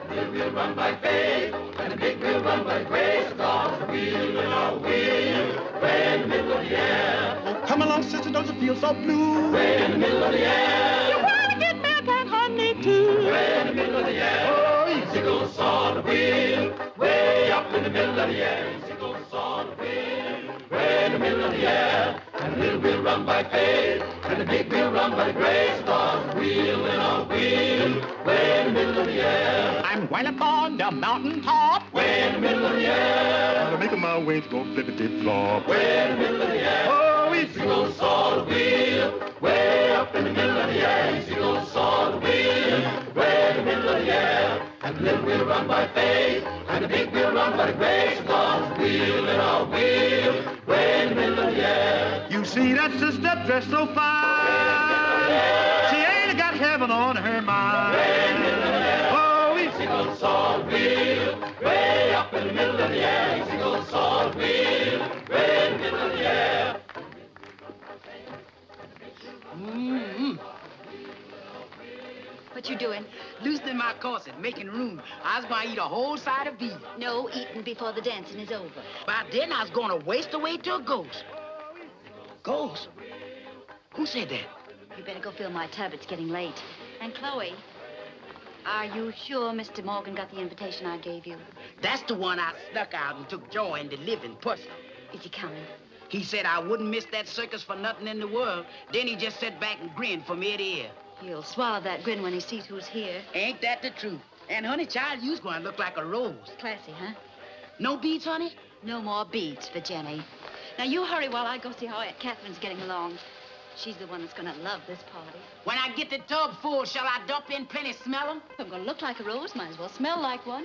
The little wheel run by faith, and the big wheel run by grace. Across the wheel and a wheel. Way in the middle of the air. Oh, come along, sister, don't you feel so blue? Way in the middle of the air. You wanna get milk and honey too? Way in the middle of the air. Oh, easy goes on the wheel. Way up in the middle of the air. Easy goes on the wheel. Way in the middle of the air. And the little wheel run by faith, and the big wheel run by grace. Across the wheel and a wheel. Way in the middle of the air. I'm well up on the mountain top. Way in the middle of the air. I'm making my way to go flippity-flop. Way in the middle of the air. Oh, easy goes on the wheel. Way up in the middle of the air. Easy goes on the wheel. Way in the middle of the air. and the little wheel run by faith, and the big wheel run by the grace, God's wheel in a wheel, way in the middle of the air. You see that sister dressed so fine. She ain't got heaven on her mind. Oh, we sing old salt wheel, way up in the middle of the air. Sing old salt wheel, way in the middle of the air. What you doing? Loosening my corset, making room. I was going to eat a whole side of beef. No eating before the dancing is over. By then, I was going to waste away to a ghost. Ghost? Who said that? You better go fill my tub. It's getting late. And Chloe, are you sure Mr. Morgan got the invitation I gave you? That's the one I snuck out and took joy in delivering personally. Is he coming? He said I wouldn't miss that circus for nothing in the world. Then he just sat back and grinned from ear to ear. He'll swallow that grin when he sees who's here. Ain't that the truth? And, honey, child, you's going to look like a rose. Classy, huh? No beads, honey? No more beads for Jenny. Now, you hurry while I go see how Aunt Catherine's getting along. She's the one that's going to love this party. When I get the tub full, shall I dump in plenty, smell 'em? If I'm going to look like a rose, might as well smell like one.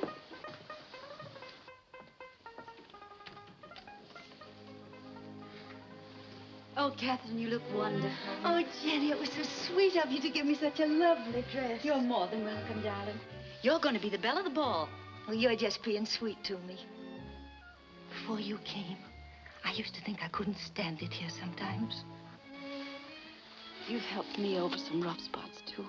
Oh, Catherine, you look wonderful. Oh, Jenny, it was so sweet of you to give me such a lovely dress. You're more than welcome, darling. You're going to be the belle of the ball. Well, you're just being sweet to me. Before you came, I used to think I couldn't stand it here sometimes. You've helped me over some rough spots, too.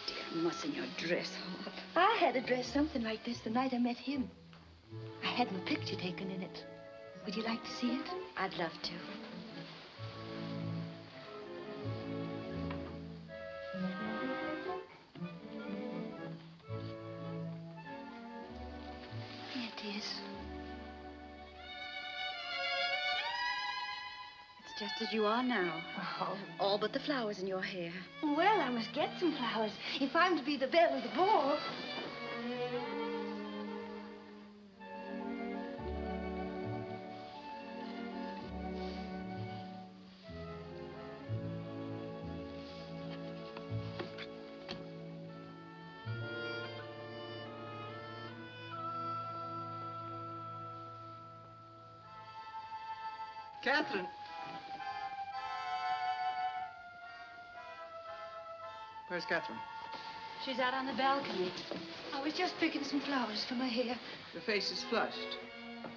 Dear, mussing your dress up. I had a dress something like this the night I met him. I had my picture taken in it. Would you like to see it? I'd love to. Here it is. It's just as you are now. Oh. All but the flowers in your hair. Well, I must get some flowers if I'm to be the belle of the ball. Catherine. Where's Catherine? She's out on the balcony. I was just picking some flowers for my hair. Your face is flushed.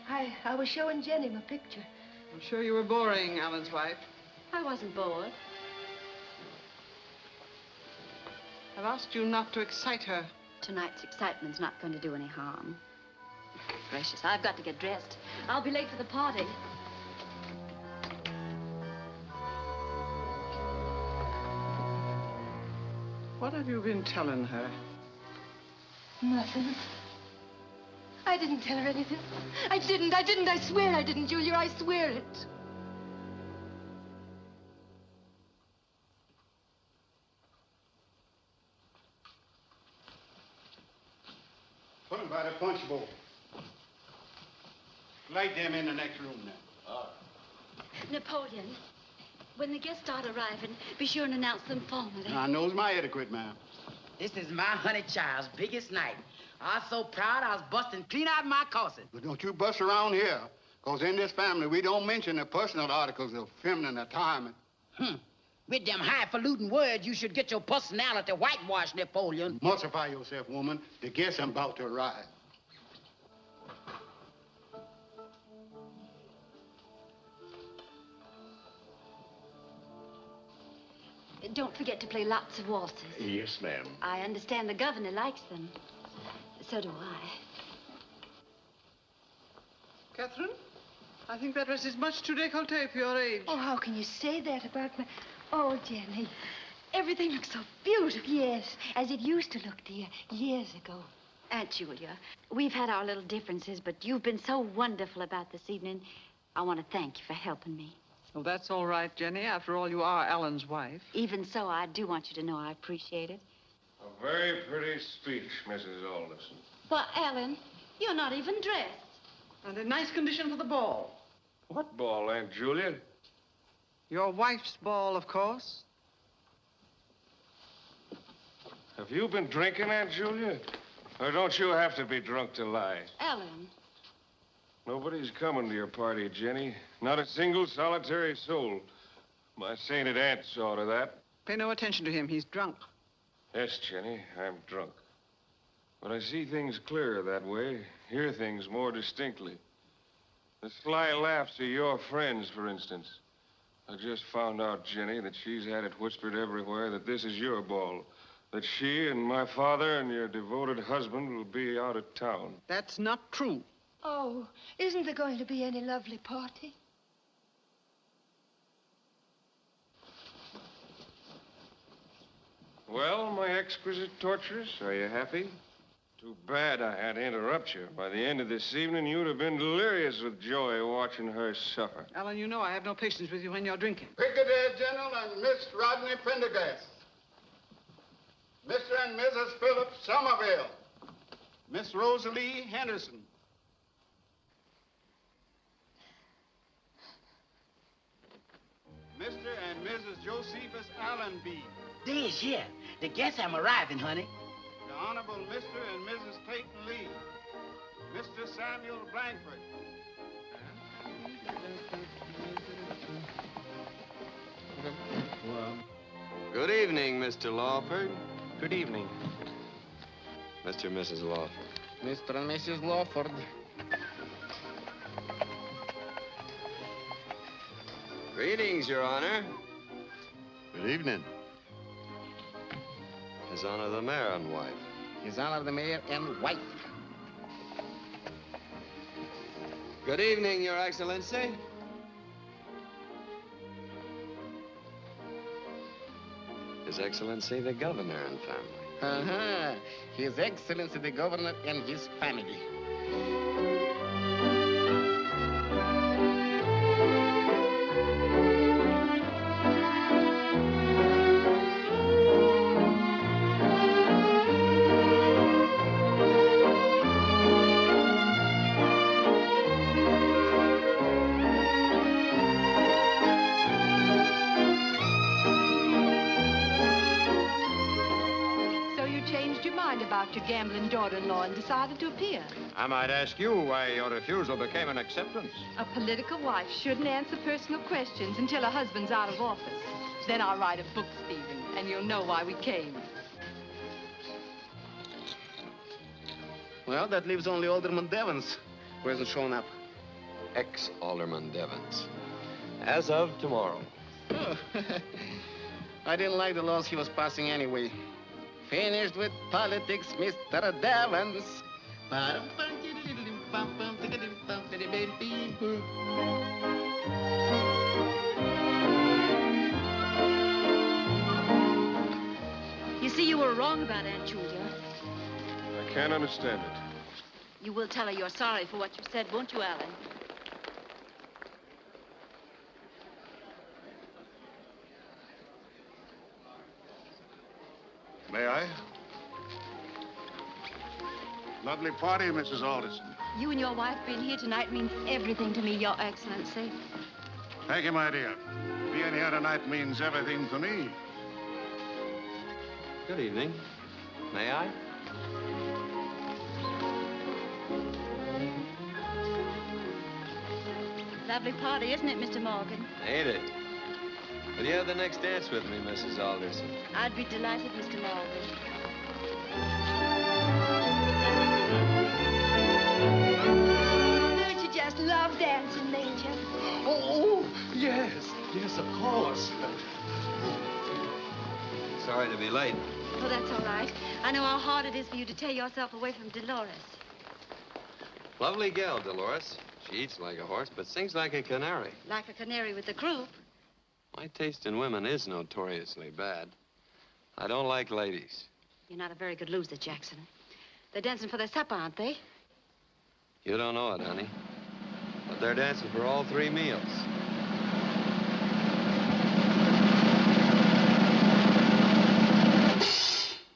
I was showing Jenny my picture. I'm sure you were boring Alan's wife. I wasn't bored. I've asked you not to excite her. Tonight's excitement's not going to do any harm. Gracious, I've got to get dressed. I'll be late for the party. What have you been telling her? Nothing. I didn't tell her anything. I didn't. I swear I didn't, Julia. I swear it. Put them by the punch bowl. Light them in the next room now. Napoleon, when the guests start arriving, be sure and announce them formally. I knows my etiquette, ma'am. This is my honey child's biggest night. I was so proud I was busting clean out my corset. But don't you bust around here, because in this family, we don't mention the personal articles of feminine attire. With them highfalutin words, you should get your personality whitewashed, Napoleon. Multiply yourself, woman. The guests are about to arrive. Don't forget to play lots of waltzes. Yes, ma'am. I understand the governor likes them. So do I. Catherine, I think that dress is much too décolleté for your age. Oh, how can you say that about my... Oh, Jenny, everything looks so beautiful. Yes, as it used to look, dear, years ago. Aunt Julia, we've had our little differences, but you've been so wonderful about this evening. I want to thank you for helping me. Well, that's all right, Jenny. After all, you are Alan's wife. Even so, I do want you to know I appreciate it. A very pretty speech, Mrs. Alderson. Well, Alan, you're not even dressed. And in nice condition for the ball. What ball, Aunt Julia? Your wife's ball, of course. Have you been drinking, Aunt Julia? Or don't you have to be drunk to lie? Alan. Nobody's coming to your party, Jenny. Not a single solitary soul. My sainted aunt saw to that. Pay no attention to him. He's drunk. Yes, Jenny, I'm drunk. But I see things clearer that way, hear things more distinctly. The sly laughs of your friends, for instance. I just found out, Jenny, that she's had it whispered everywhere that this is your ball. That she and my father and your devoted husband will be out of town. That's not true. Oh, isn't there going to be any lovely party? Well, my exquisite torturess, are you happy? Too bad I had to interrupt you. By the end of this evening, you'd have been delirious with joy watching her suffer. Alan, you know I have no patience with you when you're drinking. Brigadier General and Miss Rodney Prendergast. Mr. and Mrs. Philip Somerville. Miss Rosalie Henderson. Mr. and Mrs. Josephus Allenby. This here. The guests I'm arriving, honey. The Honorable Mr. and Mrs. Peyton Lee. Mr. Samuel Blankford. Good evening, Mr. Lawford. Good evening. Mr. and Mrs. Lawford. Mr. and Mrs. Lawford. Greetings, Your Honor. Good evening. His Honor the Mayor and wife. His Honor the Mayor and wife. Good evening, Your Excellency. His Excellency the Governor and family. Uh-huh. His Excellency the Governor and his family. Your gambling daughter-in-law and decided to appear. I might ask you why your refusal became an acceptance. A political wife shouldn't answer personal questions until her husband's out of office. Then I'll write a book, Stephen, and you'll know why we came. Well, that leaves only Alderman Devens, who hasn't shown up. Ex-Alderman Devens. As of tomorrow. Oh. I didn't like the laws he was passing anyway. Finished with politics, Mr. Devens. You see, you were wrong about Aunt Julia. I can't understand it. You will tell her you're sorry for what you said, won't you, Alan? May I? Lovely party, Mrs. Alderson. You and your wife being here tonight means everything to me, Your Excellency. Thank you, my dear. Being here tonight means everything to me. Good evening. May I? Lovely party, isn't it, Mr. Morgan? Ain't it? Will you have the next dance with me, Mrs. Alderson? I'd be delighted, Mr. Morgan. Don't you just love dancing, Major? Oh, yes. Yes, of course. Sorry to be late. Oh, that's all right. I know how hard it is for you to tear yourself away from Dolores. Lovely gal, Dolores. She eats like a horse, but sings like a canary. Like a canary with the croup. My taste in women is notoriously bad. I don't like ladies. You're not a very good loser, Jackson. They're dancing for their supper, aren't they? You don't know it, honey. But they're dancing for all 3 meals.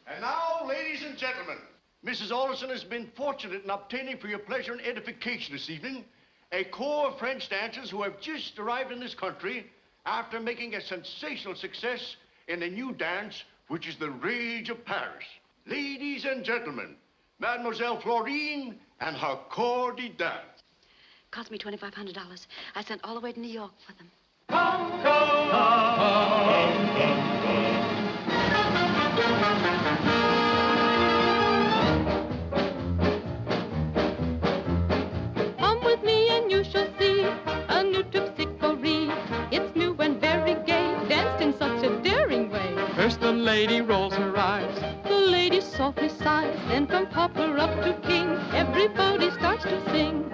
And now, ladies and gentlemen, Mrs. Alderson has been fortunate in obtaining for your pleasure and edification this evening a corps of French dancers who have just arrived in this country after making a sensational success in a new dance which is the rage of Paris. Ladies and gentlemen, Mademoiselle Florine and her corps de dance. Cost me $2,500. I sent all the way to New York for them. Come with me and you shall see a new terpsichore. It's new and very gay, danced in such a daring way. First the lady rolls her eyes. The lady softly sighs, then from pauper up to king, everybody starts to sing.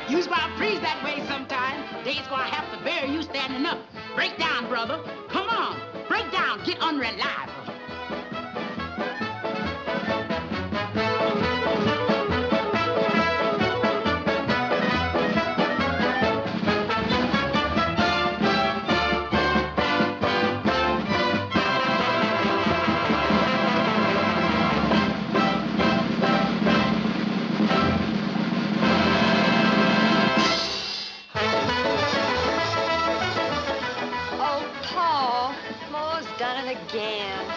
You's gonna freeze that way sometime. They's gonna have to bury you standing up. Break down, brother. Come on. Break down. Get unreliable. Oh, Paul. Flo's done it again.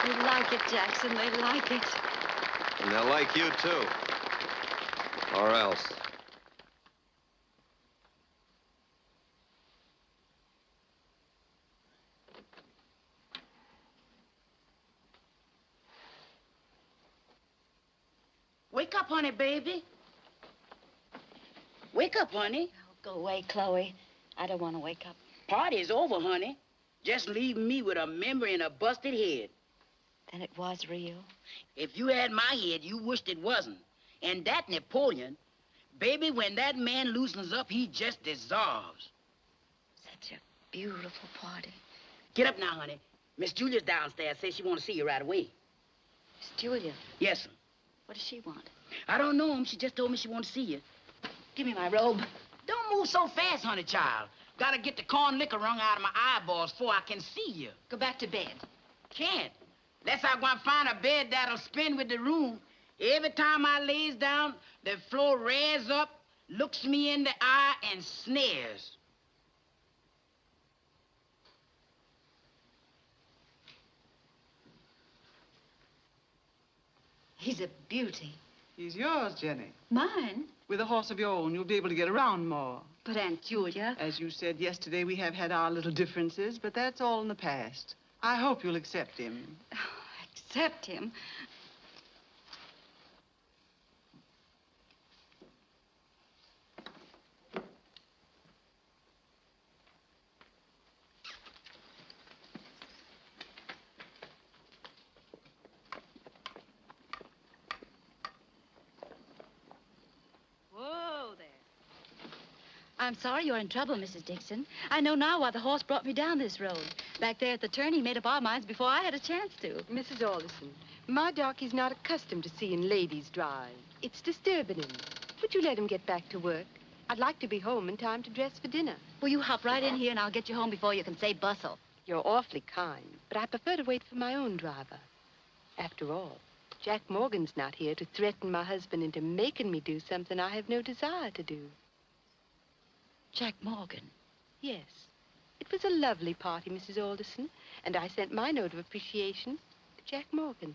They like it, Jackson. They like it. And they'll like you, too. Or else. Wake up, honey, baby. Wake up, honey. Oh, go away, Chloe. I don't want to wake up. Party's over, honey. Just leaving me with a memory and a busted head. Then it was real. If you had my head, you wished it wasn't. And that Napoleon, baby, when that man loosens up, he just dissolves. Such a beautiful party. Get up now, honey. Miss Julia's downstairs. Says she wants to see you right away. Miss Julia, Yes, sir. what does she want? I don't know him. She just told me she wants to see you. Give me my robe. Don't move so fast, honey child. Gotta get the corn liquor wrung out of my eyeballs before I can see you. Go back to bed. Can't. Unless I gonna find a bed that'll spin with the room. Every time I lays down, the floor rears up, looks me in the eye, and snares. He's a beauty. He's yours, Jenny. Mine? With a horse of your own, you'll be able to get around more. But Aunt Julia... As you said yesterday, we have had our little differences, but that's all in the past. I hope you'll accept him. Accept him? I'm sorry you're in trouble, Mrs. Dixon. I know now why the horse brought me down this road. Back there at the turn, he made up our minds before I had a chance to. Mrs. Alderson, my darky's not accustomed to seeing ladies drive. It's disturbing him. Would you let him get back to work? I'd like to be home in time to dress for dinner. Well, you hop right in here and I'll get you home before you can say bustle. You're awfully kind, but I prefer to wait for my own driver. After all, Jack Morgan's not here to threaten my husband into making me do something I have no desire to do. Jack Morgan? Yes. It was a lovely party, Mrs. Alderson, and I sent my note of appreciation to Jack Morgan.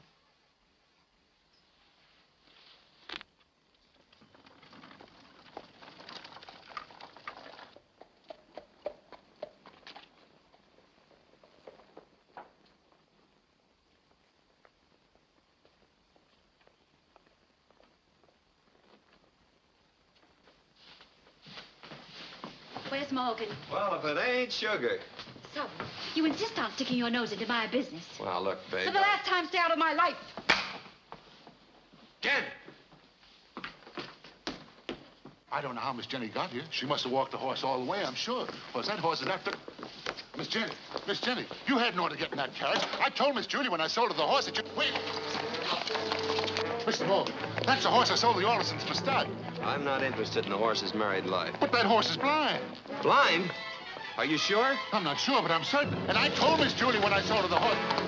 Where's Morgan? Well, if it ain't sugar. So, you insist on sticking your nose into my business. Well, look, babe. For the last time, stay out of my life. Jen! I don't know how Miss Jenny got here. She must have walked the horse all the way, I'm sure. Because that horse is after... Miss Jenny, you hadn't ought to get in that carriage. I told Miss Julie when I sold her the horse that you... Wait! Mr. Morgan, that's the horse I sold the Aldersons for stud. I'm not interested in the horse's married life. But that horse is blind. Blind? Are you sure? I'm not sure, but I'm certain. And I told Miss Julie when I sold her the horse...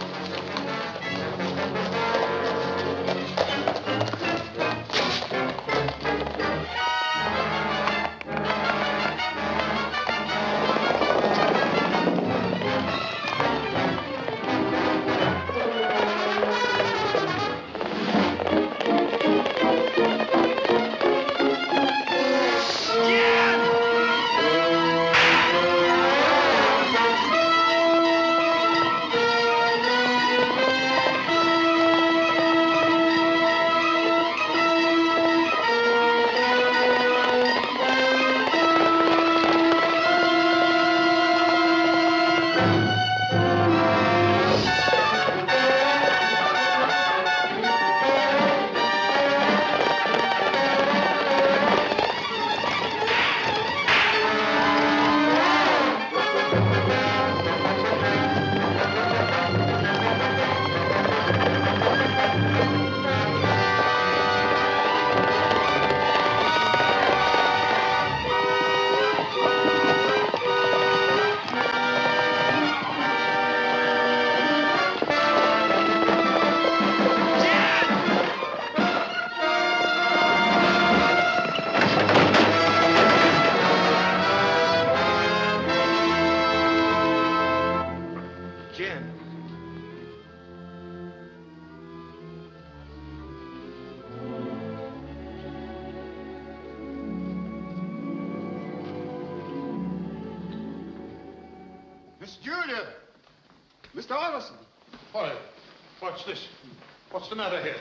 Miss Julia! Mr. Alderson! Why, what's this? What's the matter here?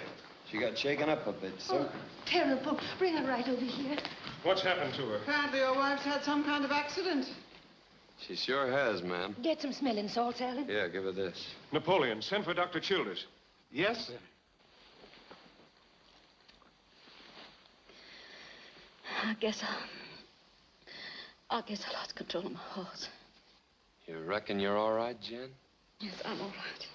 She got shaken up a bit, sir. Oh, terrible. Bring her right over here. What's happened to her? Apparently your wife's had some kind of accident. She sure has, ma'am. Get some smelling salts, Alan. Yeah, give her this. Napoleon, send for Dr. Childers. Yes, sir. I guess I'll lost control of my horse. You reckon you're all right, Jen? Yes, I'm all right.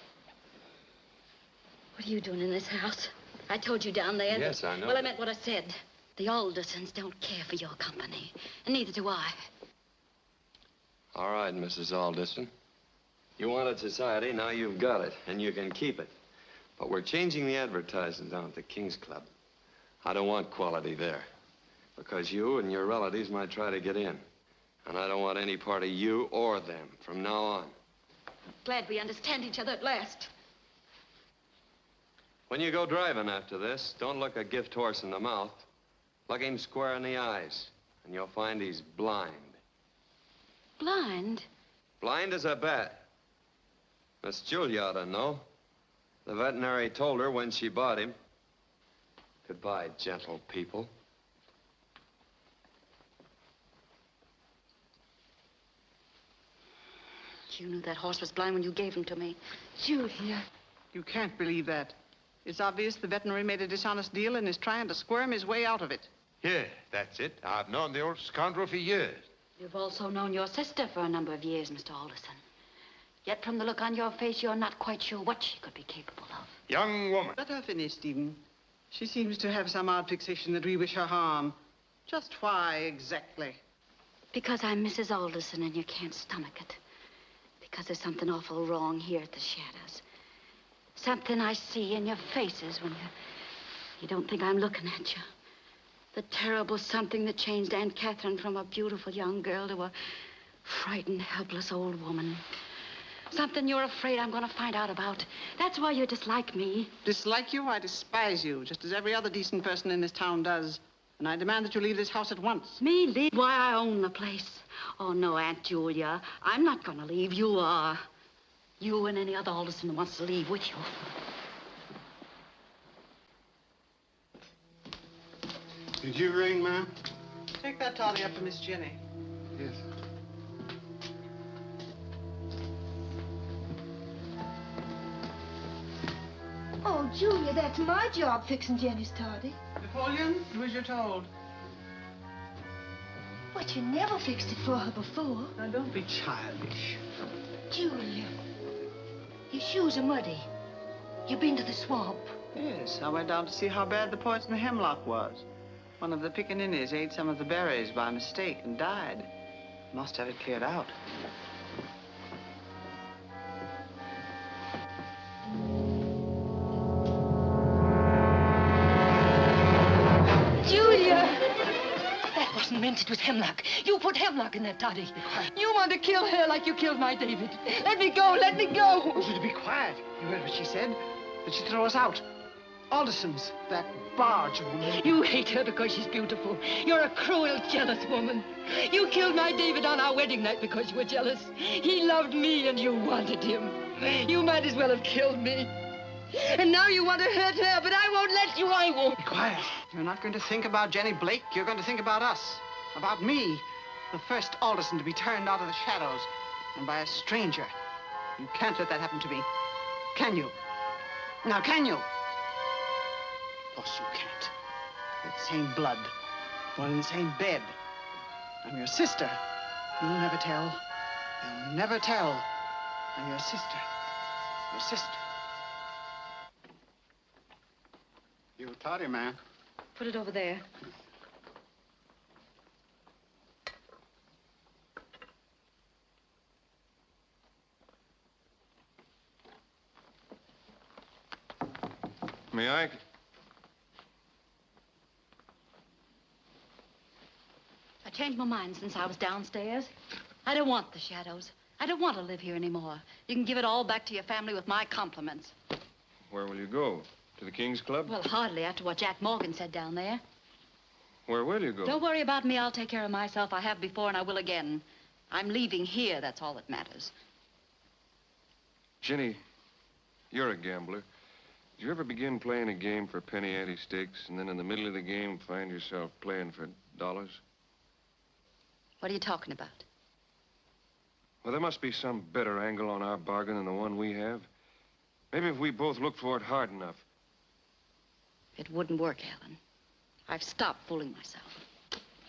What are you doing in this house? I told you down there. Yes, I know. Well, I meant what I said. The Aldersons don't care for your company, and neither do I. All right, Mrs. Alderson. You wanted society, now you've got it, and you can keep it. But we're changing the advertising down at the King's Club. I don't want quality there, because you and your relatives might try to get in. And I don't want any part of you or them from now on. Glad we understand each other at last. When you go driving after this, don't look a gift horse in the mouth. Look him square in the eyes, and you'll find he's blind. Blind? Blind as a bat. Miss Julia ought to know. The veterinary told her when she bought him. Goodbye, gentle people. You knew that horse was blind when you gave him to me. Julia. You can't believe that. It's obvious the veterinary made a dishonest deal and is trying to squirm his way out of it. Yeah, that's it. I've known the old scoundrel for years. You've also known your sister for a number of years, Mr. Alderson. Yet from the look on your face, you're not quite sure what she could be capable of. Young woman. Let her finish, Stephen. She seems to have some odd fixation that we wish her harm. Just why, exactly? Because I'm Mrs. Alderson and you can't stomach it. Because there's something awful wrong here at the Shadows. Something I see in your faces when you don't think I'm looking at you. The terrible something that changed Aunt Catherine from a beautiful young girl to a frightened, helpless old woman. Something you're afraid I'm going to find out about. That's why you dislike me. Dislike you? I despise you, just as every other decent person in this town does. And I demand that you leave this house at once. Me leave? Why, I own the place. Oh, no, Aunt Julia. I'm not going to leave. You are. You and any other Alderson who wants to leave with you. Did you ring, ma'am? Take that toddy up to Miss Jenny. Yes. Oh, Julia, that's my job, fixing Jenny's toddy. Napoleon, do as you're told. But you never fixed it for her before. Now, don't be childish. Julia, your shoes are muddy. You've been to the swamp. Yes, I went down to see how bad the poison hemlock was. One of the pickaninnies ate some of the berries by mistake and died. Must have it cleared out. Julia! That wasn't mint, it was hemlock. You put hemlock in that toddy. You want to kill her like you killed my David. Let me go, let me go. Oh, be quiet. You heard what she said? Did she throw us out? Alderson's, that barge woman. You hate her because she's beautiful. You're a cruel, jealous woman. You killed my David on our wedding night because you were jealous. He loved me and you wanted him. You might as well have killed me. And now you want to hurt her, but I won't let you, I won't. Be quiet. You're not going to think about Jenny Blake. You're going to think about us. About me. The first Alderson to be turned out of the Shadows. And by a stranger. You can't let that happen to me. Can you? Now, can you? Of course you can't. We're the same blood. Born in the same bed. I'm your sister. You'll never tell. You'll never tell. I'm your sister. Your sister. Your toddy, ma'am. Put it over there. May I? I changed my mind since I was downstairs. I don't want the Shadows. I don't want to live here anymore. You can give it all back to your family with my compliments. Where will you go? To the King's Club? Well, hardly after what Jack Morgan said down there. Where will you go? Don't worry about me. I'll take care of myself. I have before and I will again. I'm leaving here. That's all that matters. Jenny, you're a gambler. Did you ever begin playing a game for penny ante stakes and then in the middle of the game find yourself playing for dollars? What are you talking about? Well, there must be some better angle on our bargain than the one we have. Maybe if we both look for it hard enough. It wouldn't work, Alan. I've stopped fooling myself.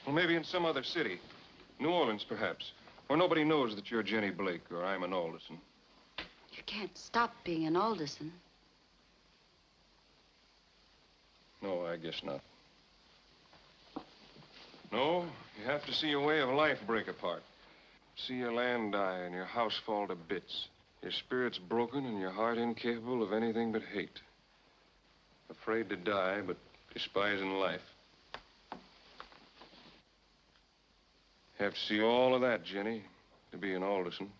Well, maybe in some other city. New Orleans, perhaps. Where nobody knows that you're Jenny Blake or I'm an Alderson. You can't stop being an Alderson. No, I guess not. No, you have to see your way of life break apart. See your land die and your house fall to bits. Your spirit's broken and your heart incapable of anything but hate. Afraid to die, but despising life. Have to see all of that, Jenny, to be an Alderson.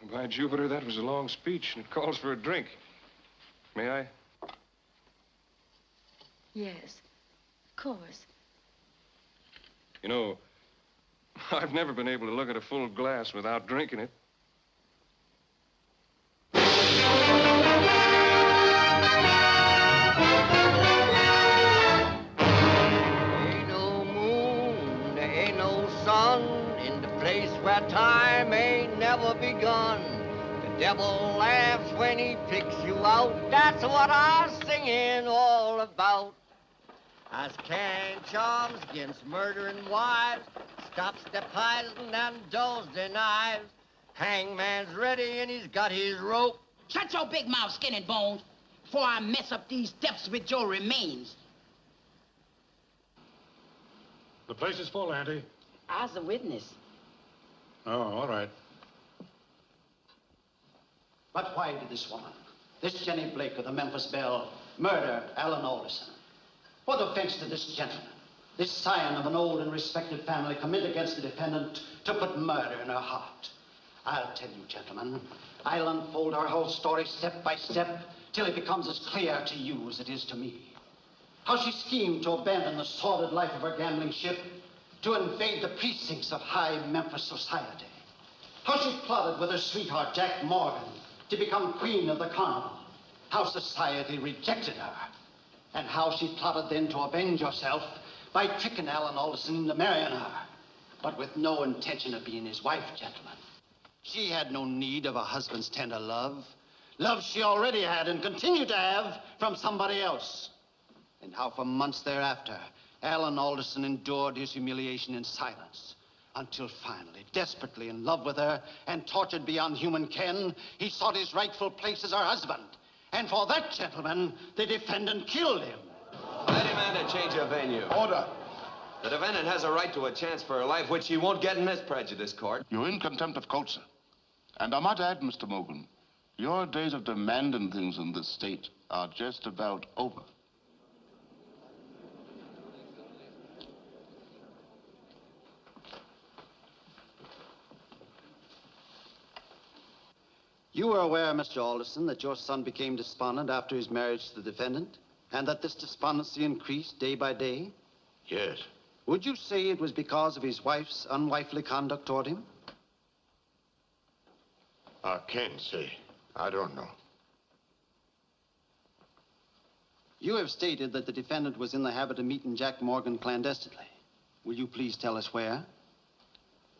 And by Jupiter, that was a long speech, and it calls for a drink. May I? Yes, of course. You know, I've never been able to look at a full glass without drinking it. Ain't no moon, there ain't no sun in the place where time ain't never begun. The devil laughs when he picks you out. That's what I'm singing all about. As carrying charms against murdering wives, stops the poison and dulls the knives. Hangman's ready and he's got his rope. Shut your big mouth, Skin and Bones, before I mess up these steps with your remains. The place is full, Auntie. I's a witness. Oh, all right. But why did this woman, this Jenny Blake of the Memphis Belle, murder Alan Alderson? What offense did this gentleman, this scion of an old and respected family, commit against the defendant to put murder in her heart? I'll tell you, gentlemen, I'll unfold her whole story step by step till it becomes as clear to you as it is to me. How she schemed to abandon the sordid life of her gambling ship to invade the precincts of high Memphis society. How she plotted with her sweetheart, Jack Morgan, to become queen of the carnival. How society rejected her. And how she plotted then to avenge herself by tricking Alan Alderson into marrying her, but with no intention of being his wife, gentlemen. She had no need of a husband's tender love. Love she already had and continued to have from somebody else. And how for months thereafter, Alan Alderson endured his humiliation in silence. Until finally, desperately in love with her and tortured beyond human ken, he sought his rightful place as her husband. And for that, gentlemen, the defendant killed him. I demand a change of venue. Order. The defendant has a right to a chance for her life, which she won't get in this prejudice court. You're in contempt of court, sir. And I might add, Mr. Morgan, your days of demanding things in this state are just about over. You were aware, Mr. Alderson, that your son became despondent after his marriage to the defendant, and that this despondency increased day by day? Yes. Would you say it was because of his wife's unwifely conduct toward him? I can't say. I don't know. You have stated that the defendant was in the habit of meeting Jack Morgan clandestinely. Will you please tell us where?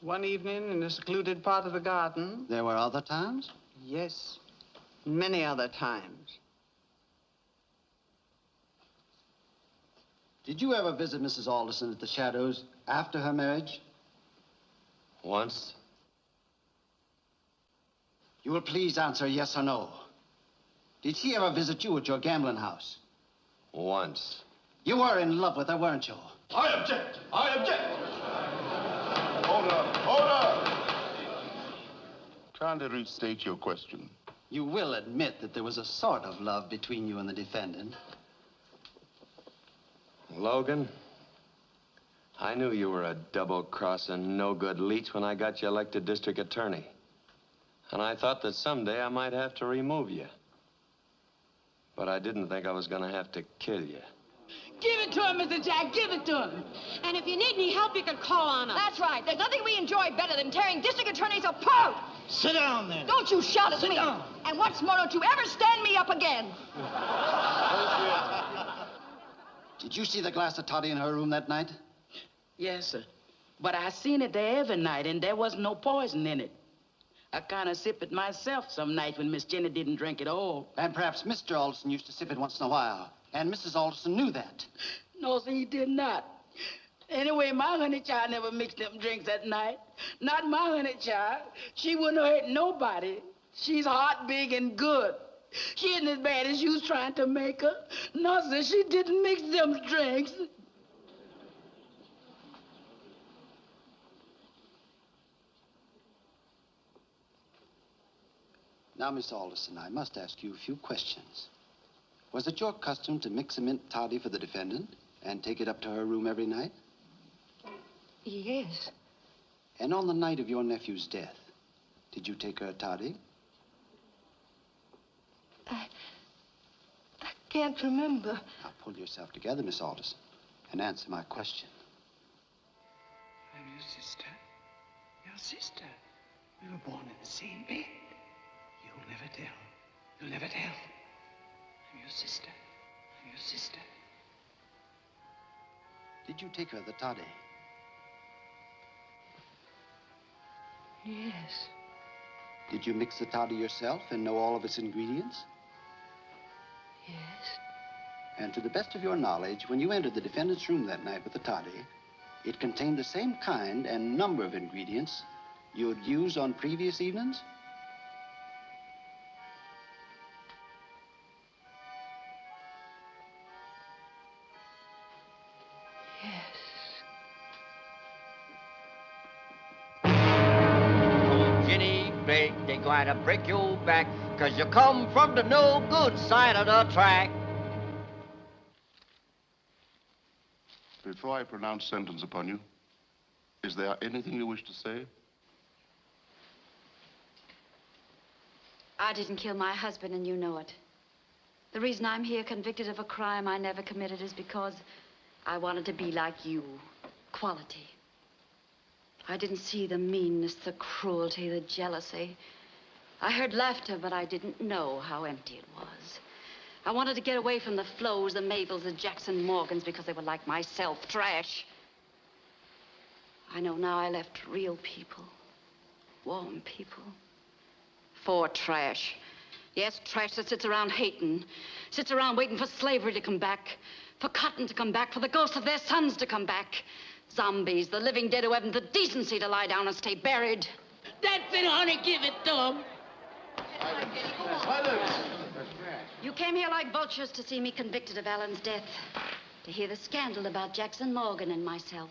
One evening in a secluded part of the garden. There were other times? Yes, many other times. Did you ever visit Mrs. Alderson at the Shadows after her marriage? Once. You will please answer yes or no. Did she ever visit you at your gambling house? Once. You were in love with her, weren't you? I object. I object. Order. Order. Kindly restate your question. You will admit that there was a sort of love between you and the defendant. Logan, I knew you were a double-crossing, no-good leech when I got you elected district attorney. And I thought that someday I might have to remove you. But I didn't think I was going to have to kill you. Give it to him, Mr. Jack. Give it to him. And if you need any help, you can call on us. That's right. There's nothing we enjoy better than tearing district attorneys apart. Sit down, then. Don't you shout at me. Sit down. And what's more, don't you ever stand me up again. Did you see the glass of toddy in her room that night? Yes, sir. But I seen it there every night, and there wasn't no poison in it. I kind of sip it myself some night when Miss Jenny didn't drink it all. And perhaps Mr. Alderson used to sip it once in a while. And Mrs. Alderson knew that. No, sir, he did not. Anyway, my honey child never mixed them drinks at night. Not my honey child. She wouldn't hurt nobody. She's heart big and good. She isn't as bad as you was trying to make her. No, sir, she didn't mix them drinks. Now, Miss Alderson, I must ask you a few questions. Was it your custom to mix a mint toddy for the defendant and take it up to her room every night? Yes. And on the night of your nephew's death, did you take her a toddy? I can't remember. Now, pull yourself together, Miss Alderson, and answer my question. I'm your sister. Your sister. We were born in the same bed. You'll never tell. You'll never tell. I'm your sister. I'm your sister. Did you take her the toddy? Yes. Did you mix the toddy yourself and know all of its ingredients? Yes. And to the best of your knowledge, when you entered the defendant's room that night with the toddy, it contained the same kind and number of ingredients you had used on previous evenings? Jenny Blake, they going to break your back, 'cause you come from the no good side of the track. Before I pronounce sentence upon you, is there anything you wish to say? I didn't kill my husband, and you know it. The reason I'm here convicted of a crime I never committed is because I wanted to be like you. Quality. I didn't see the meanness, the cruelty, the jealousy. I heard laughter, but I didn't know how empty it was. I wanted to get away from the Flows, the Mabels, the Jackson Morgans, because they were like myself, trash. I know now I left real people, warm people, for trash. Yes, trash that sits around hating, sits around waiting for slavery to come back, for cotton to come back, for the ghosts of their sons to come back. Zombies, the living dead who haven't the decency to lie down and stay buried. That's it, honey. Give it to him. You came here like vultures to see me convicted of Alan's death, to hear the scandal about Jackson Morgan and myself.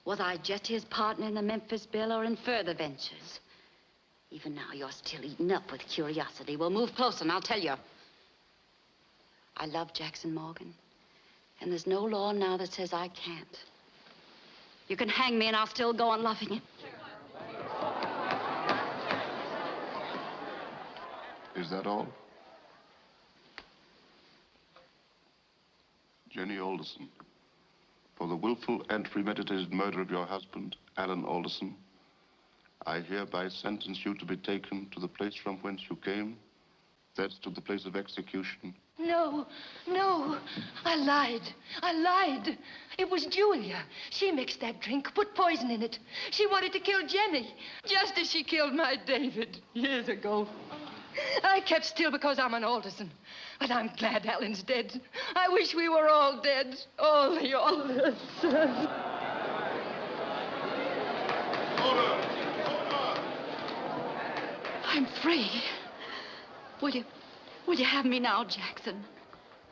Was I just his partner in the Memphis Bill or in further ventures? Even now, you're still eaten up with curiosity. Well, move closer and I'll tell you. I love Jackson Morgan, and there's no law now that says I can't. You can hang me and I'll still go on loving him. Is that all? Jenny Alderson, for the willful and premeditated murder of your husband, Alan Alderson, I hereby sentence you to be taken to the place from whence you came, thence to the place of execution. No, no. I lied. It was Julia. She mixed that drink, put poison in it. She wanted to kill Jenny, just as she killed my David years ago. I kept still because I'm an Alderson. But I'm glad Alan's dead. I wish we were all dead. All the Aldersons. I'm free. Will you have me now, Jackson?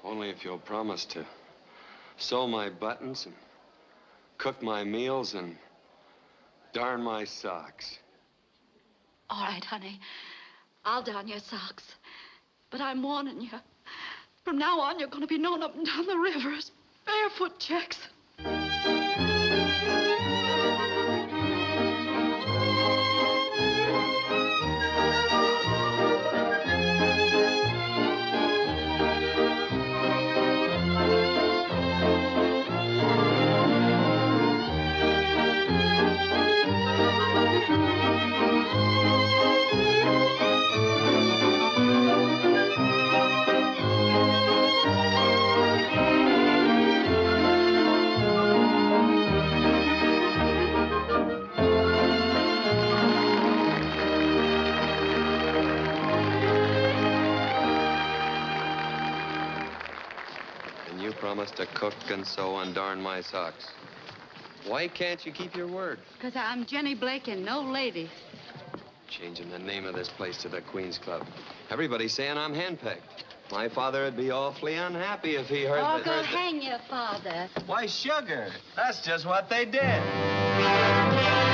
Only if you'll promise to sew my buttons and cook my meals and darn my socks. All right, honey. I'll darn your socks. But I'm warning you. From now on, you're going to be known up and down the river as Barefoot Jackson. Promised to cook and sew and darn my socks. Why can't you keep your word? Because I'm Jenny Blake and no lady. Changing the name of this place to the Queen's Club. Everybody's saying I'm handpicked. My father would be awfully unhappy if he heard Oh, go hang your father. Why, sugar. That's just what they did.